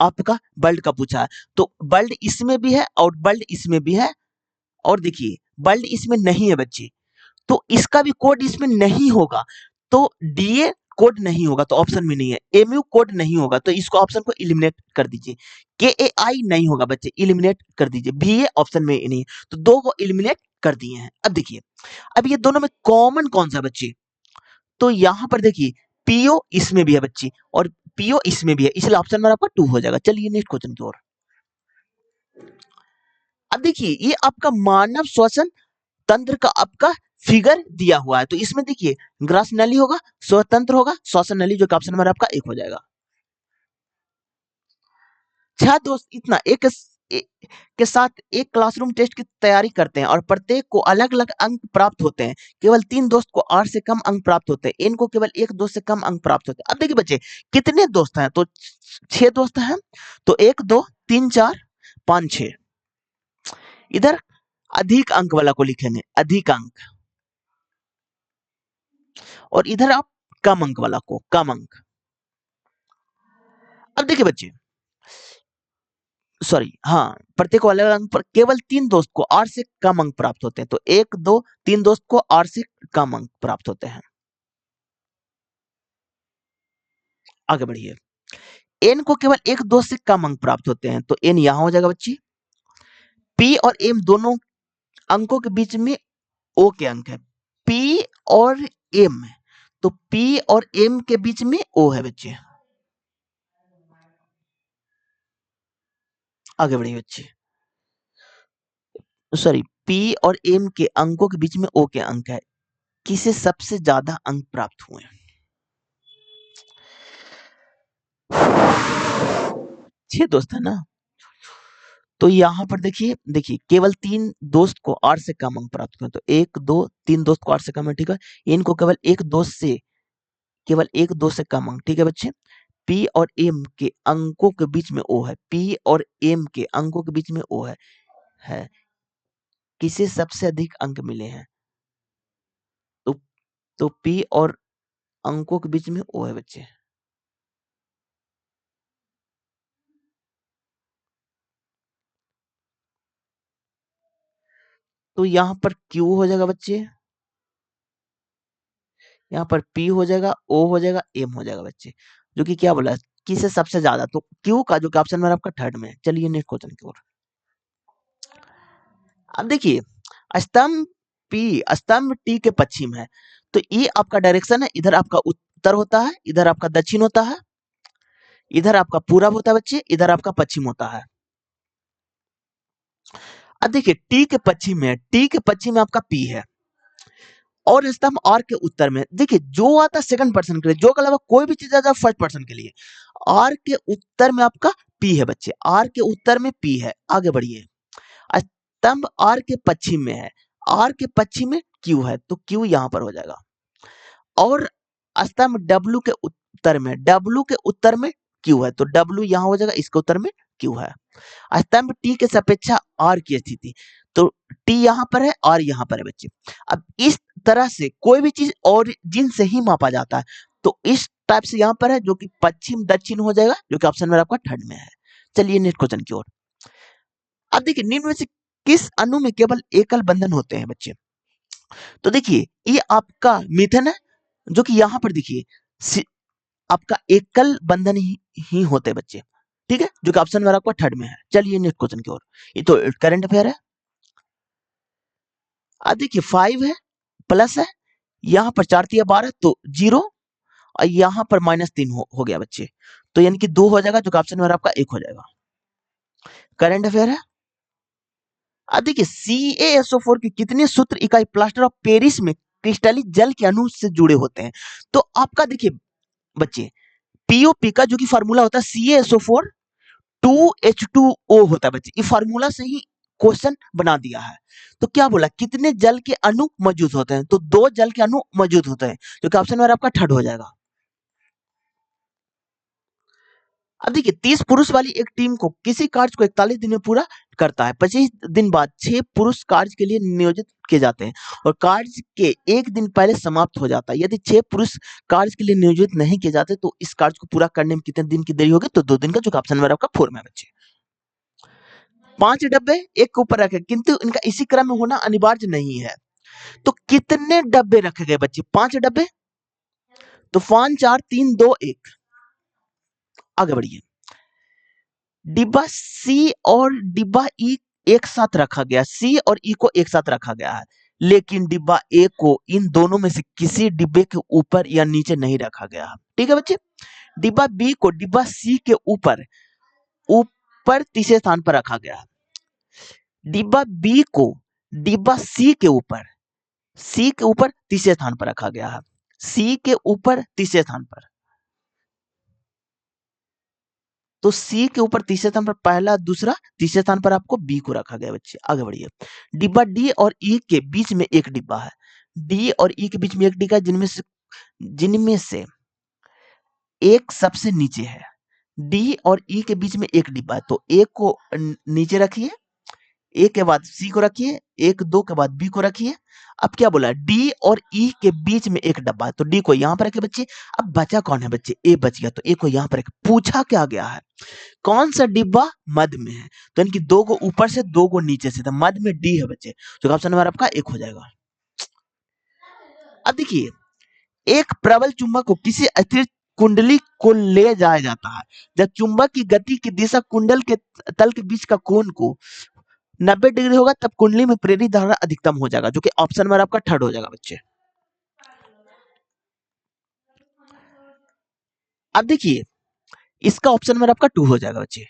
आपका वर्ल्ड का पूछा है। तो वर्ल्ड इसमें भी है और वर्ल्ड इसमें भी है, और देखिए वर्ल्ड इसमें नहीं है बच्चे, तो इसका भी कोड इसमें नहीं होगा। तो डीए कोड नहीं होगा तो ऑप्शन में नहीं है। एमयू कोड नहीं होगा तो इसको ऑप्शन को इलिमिनेट कर दीजिए। केएआई नहीं होगा बच्चे, इलिमिनेट कर दीजिए। बीए ऑप्शन में नहीं है, तो दो को इलिमिनेट कर दिए हैं। अब देखिए, अब ये दोनों में कॉमन कौन सा बच्चे? तो यहां पर देखिए, पीओ इसमें भी है बच्चे और पीओ इसमें भी है, इसलिए ऑप्शन नंबर आपका 2 हो जाएगा। चलिए नेक्स्ट क्वेश्चन की ओर। अब देखिए, ये आपका मानव श्वसन तंत्र का आपका फिगर दिया हुआ है। तो इसमें देखिए, ग्रास नली होगा, स्वतंत्र होगा, श्वसन नली, जो कि ऑप्शन नंबर आपका 1 हो जाएगा। 6 दोस्त इतना के साथ एक क्लासरूम टेस्ट की तैयारी करते हैं और प्रत्येक को अलग अलग अंक प्राप्त होते हैं। केवल 3 दोस्त को 8 से कम अंक प्राप्त होते हैं, इनको केवल एक दोस्त से कम अंक प्राप्त होते हैं। अब देखिए बच्चे, कितने दोस्त हैं? तो 6 दोस्त हैं। तो 1 2 3 4 5 6। इधर अधिक अंक वाला को लिखेंगे, अधिक अंक, और इधर आप कम अंक वाला को कम अंक। अब देखिए बच्चे, सॉरी, हाँ, प्रत्येक को अलग अलग अंक पर केवल 3 दोस्त को 8 से कम अंक प्राप्त होते हैं। तो 1 2 3 दोस्त को 8 से कम अंक प्राप्त होते हैं। आगे बढ़िए। एन को केवल एक दोस्त से कम अंक प्राप्त होते हैं, तो एन यहां हो जाएगा बच्ची। पी और एम दोनों अंकों के बीच में ओ के अंक है। पी और एम, तो पी और एम के बीच में ओ है बच्चे। आगे बढ़िए बच्चे, सॉरी, पी और एम के अंकों के बीच में ओ के अंक है। किसे सबसे ज्यादा अंक प्राप्त हुए? 6 दोस्त है ना। तो यहाँ पर देखिए, देखिए केवल 3 दोस्त को 8 से कम अंक प्राप्त हुए। तो 1 2 3 दोस्त को 8 से कम है, ठीक है। इनको केवल एक दोस्त से, केवल एक दोस्त से कम अंक, ठीक है बच्चे। पी और एम के अंकों के बीच में ओ है, पी और एम के अंकों के बीच में ओ है। किसे सबसे अधिक अंक मिले हैं? तो पी और अंकों के बीच में ओ है बच्चे। तो यहाँ पर क्यू हो जाएगा बच्चे, यहाँ पर पी हो जाएगा, ओ हो जाएगा, एम हो जाएगा बच्चे, जो कि क्या बोला, किसे सबसे ज्यादा? तो क्यू का, जो कि ऑप्शन नंबर आपका 3rd में है। चलिए नेक्स्ट क्वेश्चन की ओर। अब देखिए, स्तंभ पी स्तंभ टी के पश्चिम है। तो ये आपका डायरेक्शन है, इधर आपका उत्तर होता है, इधर आपका दक्षिण होता है, इधर आपका पूरब होता है बच्चे, इधर आपका पश्चिम होता है। अब देखिए, टी के पश्चिम में, टी के पश्चिम में आपका पी है और स्तंभ आर के उत्तर में। देखिए, जो आता है सेकंड पर्सन के लिए, जो के अलावा कोई भी चीज आता है फर्स्ट पर्सन के लिए। आर के उत्तर में आपका पी है बच्चे, आर के उत्तर में पी है। आगे बढ़िए, स्तंभ आर के पश्चिम में है, आर के पश्चिम में क्यू है, तो क्यू यहां पर हो जाएगा। और स्तंभ डब्ल्यू के उत्तर में, डब्ल्यू के उत्तर में क्यू है, तो डब्ल्यू यहां हो जाएगा, इसके उत्तर में क्यू है। स्तंभ टी के सापेक्षा आर की स्थिति, तो टी यहाँ पर है और यहाँ पर है बच्चे। अब इस तरह से कोई भी चीज ओरिजिन से ही मापा जाता है, तो इस टाइप से यहाँ पर है जो कि पश्चिम दक्षिण हो जाएगा, जो कि ऑप्शन नंबर आपका थर्ड में है। चलिए नेक्स्ट क्वेश्चन की ओर। अब देखिए निम्न में से किस अणु में केवल एकल बंधन होते हैं बच्चे? तो देखिए ये आपका मीथेन है, जो कि यहाँ पर देखिए आपका एकल बंधन ही होते हैं बच्चे, ठीक है, जो कि ऑप्शन नंबर आपका थर्ड में है। चलिए नेक्स्ट क्वेश्चन की ओर। ये तो करंट अफेयर है। अब देखिए 5 है, प्लस है, यहाँ पर 4 तिया 12 तो 0, और यहाँ पर -3 हो गया बच्चे, तो यानी कि 2 हो जाएगा, जो कि ऑप्शन नंबर आपका 1 हो जाएगा। करंट अफेयर है। अब देखिए CaSO4 के कितने सूत्र इकाई प्लास्टर ऑफ पेरिस में क्रिस्टलीय जल के अणु से जुड़े होते हैं? तो आपका देखिए बच्चे पीओपी का जो कि फार्मूला होता है CaSO4 2H2O होता है बच्चे। ये फार्मूला से ही क्वेश्चन बना दिया है। तो क्या बोला, कितने जल के अणु मौजूद होते हैं? तो 2 जल के अणु मौजूद होते हैं, जो कि ऑप्शन नंबर आपका थर्ड हो जाएगा। अब देखिए 30 पुरुष वाली एक टीम को किसी कार्य को 41 दिन में पूरा करता है। 25 दिन बाद 6 पुरुष कार्य के लिए नियोजित किए जाते हैं और कार्य के 1 दिन पहले समाप्त हो जाता है। यदि 6 पुरुष कार्य के लिए नियोजित नहीं किए जाते तो इस कार्य को पूरा करने में कितने दिन की देरी होगी? तो 2 दिन का, जो ऑप्शन नंबर आपका 4 में है बच्चे। 5 डब्बे एक के ऊपर रखे, किंतु इनका इसी क्रम में होना अनिवार्य नहीं है। तो कितने डब्बे रखे गए बच्चे? 5 डब्बे। तो 5 4 3 2 1। आगे बढ़िए। डिब्बा सी और डिब्बा ई एक साथ रखा गया, सी और ई को एक साथ रखा गया है, लेकिन डिब्बा ए को इन दोनों में से किसी डिब्बे के ऊपर या नीचे नहीं रखा गया है, ठीक है बच्चे। डिब्बा बी को डिब्बा सी के ऊपर ऊपर तीसरे स्थान पर रखा गया है। डिब्बा बी को डिब्बा सी के ऊपर तीसरे स्थान पर रखा गया है, सी के ऊपर तीसरे स्थान पर। तो सी के ऊपर तीसरे स्थान पर पहला, दूसरा, तीसरे स्थान पर आपको बी को रखा गया बच्चे। आगे बढ़िए। डिब्बा डी और ई के बीच में एक डिब्बा है, डी और ई के बीच में एक डिब्बा है, जिनमें से एक सबसे नीचे है। डी और ई के बीच में एक डिब्बा है, तो ए को नीचे रखिए, ए के बाद सी को रखिए, एक 2 के बाद बी को रखिए। अब क्या बोला, डी और ई के बीच में एक डब्बा है, तो डी को यहां पर रखे बच्चे। अब बचा कौन है बच्चे? ए बच गया, तो ए को यहां पर रखे। पूछा क्या गया है, कौन सा डिब्बा मध्य में है? तो इनकी 2 को ऊपर से 2 को नीचे से, तो मध्य में डी है बच्चे, जो ऑप्शन नंबर आपका 1 हो जाएगा। अब देखिए एक प्रबल चुंबक को किसी अतिरिक्त कुंडली को ले जाया जाता है जब चुंबक की गति की दिशा कुंडल के तल के बीच का कोण को 90 डिग्री होगा, तब कुंडली में प्रेरित धारा अधिकतम हो जाएगा, जो कि ऑप्शन नंबर आपका थर्ड हो जाएगा बच्चे। अब देखिए इसका ऑप्शन नंबर आपका 2 हो जाएगा बच्चे।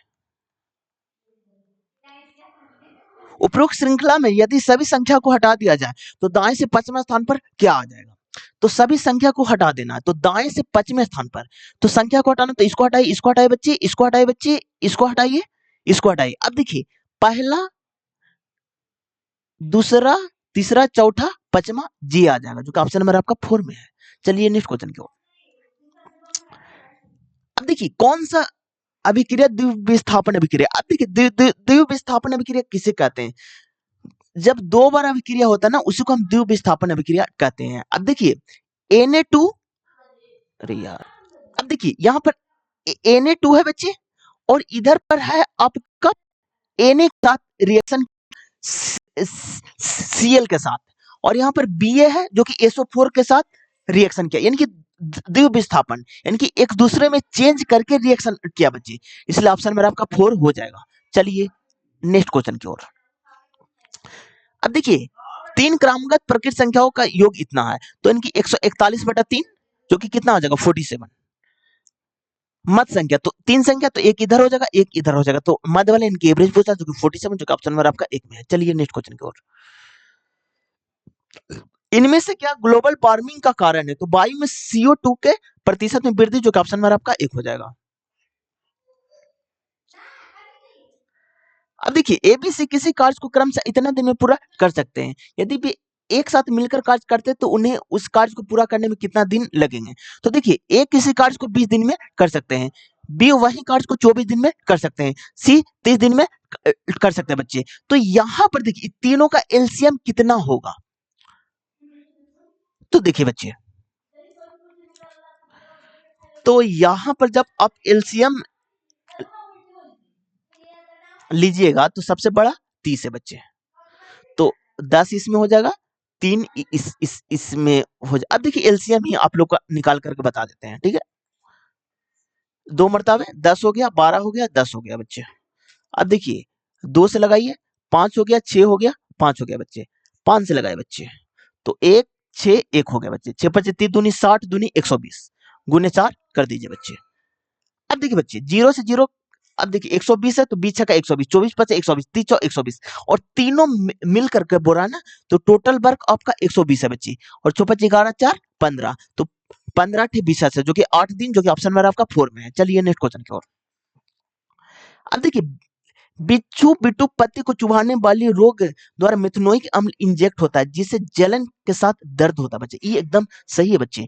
उपरोक्त श्रृंखला में यदि सभी संख्या को हटा दिया जाए तो दाएं से पश्चिम स्थान पर क्या आ जाएगा? तो सभी संख्या को हटा देना है, तो दाएं से पश्चिम स्थान पर, तो संख्या को हटाना, तो इसको हटाइए, इसको हटाइए बच्चे, इसको हटाइए बच्चे, इसको हटाइए, इसको हटाइए। अब देखिए पहला, दूसरा, तीसरा, चौथा, पांचवा जी आ जाएगा, जो कि ऑप्शन नंबर आपका 4 में है। चलिए नेक्स्ट क्वेश्चन की ओर। अब देखिए कौन सा अभिक्रिया द्विविस्थापन अभिक्रिया? अब देखिए द्विविस्थापन अभिक्रिया किसे कहते हैं? जब 2 बार अभिक्रिया होता है ना, उसी को हम द्विविस्थापन अभिक्रिया कहते हैं। अब देखिए Na2, अरे यार, अब देखिए यहाँ पर Na2 है बच्चे, और इधर पर है आपका Na के साथ रिएक्शन Cl के साथ, और यहाँ पर Ba है जो कि SO4 के साथ रिएक्शन किया, यानी कि द्विविस्थापन, यानी कि एक दूसरे में चेंज करके रिएक्शन किया बच्चे, इसलिए ऑप्शन मेरा आपका 4 हो जाएगा। चलिए नेक्स्ट क्वेश्चन की ओर। अब देखिए 3 क्रमागत प्रकृत संख्याओं का योग इतना है, तो इनकी 141/3, जो कि कितना हो जाएगा 47। मध्य संख्या तो 3 संख्या, तो एक इधर हो जाएगा, एक इधर हो जाएगा, तो मध्य वाले इनकी एवरेज पूछा, जो कि 47, जो कि ऑप्शन नंबर आपका 1 में है। चलिए नेक्स्ट क्वेश्चन की ओर। इनमें से क्या ग्लोबल वार्मिंग का कारण है? तो वायु में CO2 के प्रतिशत में वृद्धि, जो कि ऑप्शन नंबर आपका 1 हो जाएगा। अब देखिए एबीसी किसी कार्य को क्रम से इतने दिन में पूरा कर सकते हैं, यदि भी एक साथ मिलकर कार्य करते तो उन्हें उस कार्य को पूरा करने में कितना दिन लगेंगे? तो देखिए ए किसी कार्य को 20 दिन में कर सकते हैं, बी वही कार्य को 24 दिन में कर सकते हैं, सी 30 दिन में कर सकते हैं बच्चे। तो यहां पर देखिए तीनों का एलसीएम कितना होगा, तो देखिए बच्चे, तो यहां पर जब आप एलसीएम लीजिएगा तो सबसे बड़ा 30 है बच्चे, तो 10 इसमें हो जाएगा, 3 इसमें हो जाए। अब देखिए एलसीएम ही आप लोग का निकाल करके बता देते हैं, ठीक है। 2 मरतबे 10 हो गया, 12 हो गया, 10 हो गया बच्चे। अब देखिए 2 से लगाइए, 5 हो गया, 6 हो गया, 5 हो गया बच्चे। 5 से लगाए बच्चे, तो 1 6 1 हो गया बच्चे। 6 5 3 दूनी 60 दूनी 120 गुने 4 कर दीजिए बच्चे। अब देखिए बच्चे 0 से 0, अब देखिए 120 है तो 20 छक्का 120, 24 5 120, 30 चौ 120, और तीनों मिल करके बोला ना, तो टोटल वर्क आपका 120 है बच्ची, और 6 5 11 4 15, तो 15 ठी 20 है, जो कि 8 दिन, जो कि ऑप्शन में आपका 4 में है। चलिए नेक्स्ट क्वेश्चन की ओर। अब देखिए बिच्छू बिट्टू पत्ती को चुभाने वाली रोग द्वारा मिथनोइक अम्ल इंजेक्ट होता है, जिससे जलन के साथ दर्द होता है बच्चे। ये एकदम सही है बच्चे।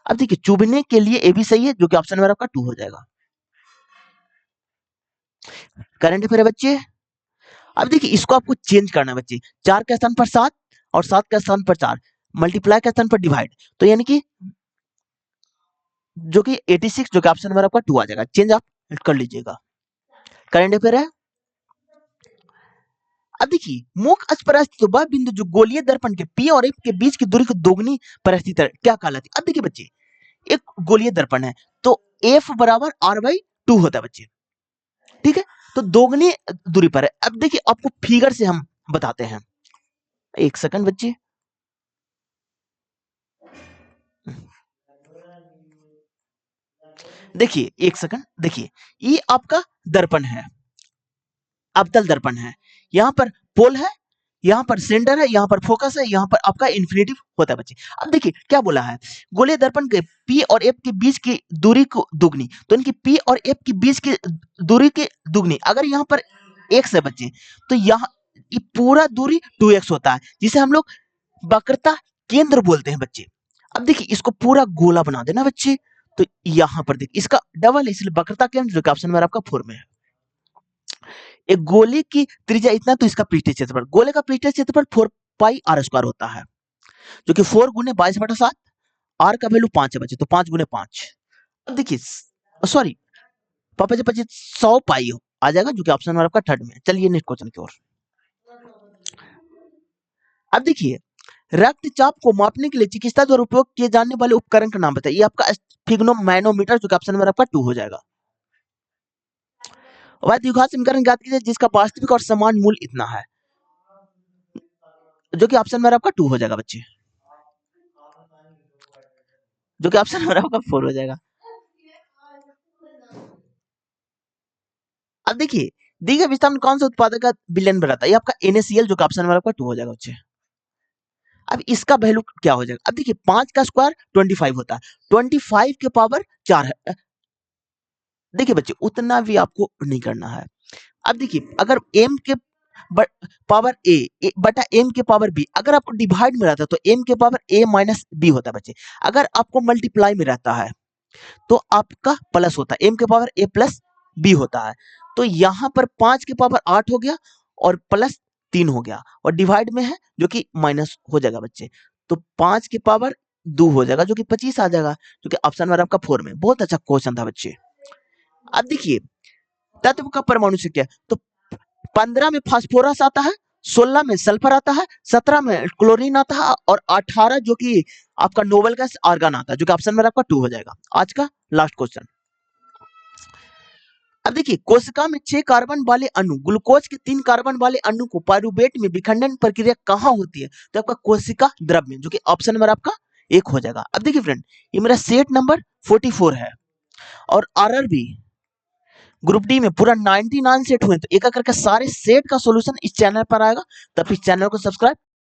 अब देखिए चुभने के लिए ए भी सही है, जो कि ऑप्शन में आपका 2 हो जाएगा। करंट अफेयर है बच्चे। अब देखिए इसको आपको चेंज करना है बच्चे, 4 के स्थान पर 7 और 7 के स्थान पर 4, मल्टीप्लाई के स्थान पर डिवाइड, तो यानी कि जो कि 86, जो कि ऑप्शन नंबर आपका 2 आ जाएगा। चेंज आप कर लीजिएगा। करंट अफेयर है। अब देखिए मुख अस्पष्ट वह बिंदु जो गोलीय दर्पण के पी और एफ के बीच की दूरी को दोगुनी पर स्थित है, क्या कहलाती है। अब देखिए बच्चे एक गोलीय दर्पण है, तो एफ बराबर आर बाई 2 होता है बच्चे, ठीक है, तो दोगुनी दूरी पर है। अब देखिए आपको फिगर से हम बताते हैं, एक सेकंड बच्चे। देखिए एक सेकंड, देखिए ये आपका दर्पण है, अवतल दर्पण है, यहाँ पर पोल है, यहाँ पर सिलेंडर है, यहाँ पर फोकस है, यहाँ पर आपका इन्फिनेटिव होता है बच्चे। अब देखिए क्या बोला है, गोलीय दर्पण के पी और एफ के बीच की दूरी को दुगनी, तो इनकी पी और एफ के बीच की दूरी की दुगनी, अगर यहाँ पर x है बच्चे, तो यहाँ ये पूरा दूरी 2x होता है, जिसे हम लोग वक्रता केंद्र बोलते हैं बच्चे। अब देखिए इसको पूरा गोला बना देना बच्चे, तो यहाँ पर देखिए इसका डबल है, इसलिए वक्रता केंद्र, जो कि ऑप्शन नंबर आपका 4 में है। एक गोले की त्रिज्या इतना, तो इसका पृष्ठीय क्षेत्रफल, गोले का पृष्ठीय क्षेत्रफल 4 पाई आर स्क्वायर होता है, जो कि 4 गुने 22/7, आर का वैल्यू 5 है बच्चे, तो 5 गुने 5। अब देखिए सॉरी पापा जी 25 100 पाई आ जाएगा, जो कि ऑप्शन नंबर आपका 3 में है। चलिए नेक्स्ट क्वेश्चन की ओर। अब देखिए रक्तचाप को मापने के लिए चिकित्सा द्वारा उपयोग किए जाने वाले उपकरण का नाम बताइए। आपका स्फिग्नोमैनोमीटर, जो कि ऑप्शन नंबर आपका 2 हो जाएगा। वह द्विघात समीकरण ज्ञात कीजिए जिसका वास्तविक और समान मूल्य इतना है, जो कि ऑप्शन नंबर आपका 2 हो जाएगा बच्चे, जो कि ऑप्शन नंबर आपका 4 हो जाएगा। अब देखिए दी गई विस्तार में कौन सा उत्पादक का विलयन बढ़ाता है, ये आपका NaCl, जो कि ऑप्शन नंबर आपका 2 हो जाएगा बच्चे। अब इसका वैल्यू क्या हो जाएगा, अब देखिए 5 का स्क्वायर 25 होता है, 25 के पावर 4 है। देखिए बच्चे उतना भी आपको नहीं करना है। अब देखिए अगर m के पावर a बटा m के पावर b, अगर आपको डिवाइड में रहता है तो m के पावर a माइनस b होता है बच्चे। अगर आपको मल्टीप्लाई में रहता है तो आपका प्लस होता है, m के पावर a प्लस b होता है। तो यहाँ पर 5 के पावर 8 हो गया और प्लस 3 हो गया, और डिवाइड में है जो कि माइनस हो जाएगा बच्चे, तो 5 के पावर 2 हो जाएगा, जो कि 25 आ जाएगा, जो कि ऑप्शन नंबर आपका 4 में। बहुत अच्छा क्वेश्चन था बच्चे। अब देखिए तत्व का परमाणु संख्या, तो 15 में फास्फोरस आता है, 16 में सल्फर आता है, 17 में क्लोरीन आता है, और 18 जो कि आपका नोबेल गैस आर्गन आता है, जो कि ऑप्शन में आपका 2 हो जाएगा। आज का लास्ट क्वेश्चन। अब देखिए कोशिका में 6 कार्बन वाले अणु ग्लूकोज के 3 कार्बन वाले अणु को पाइरूवेट में विखंडन प्रक्रिया कहाँ होती है, तो आपका कोशिका द्रव्य, जो कि ऑप्शन नंबर आपका 1 हो जाएगा। अब देखिए फ्रेंड ये मेरा सेट नंबर 44 है, और RRB ग्रुप डी में पूरा 99 सेट हुए, तो एक एक करके सारे सेट का सॉल्यूशन इस चैनल पर आएगा, तब इस चैनल को सब्सक्राइब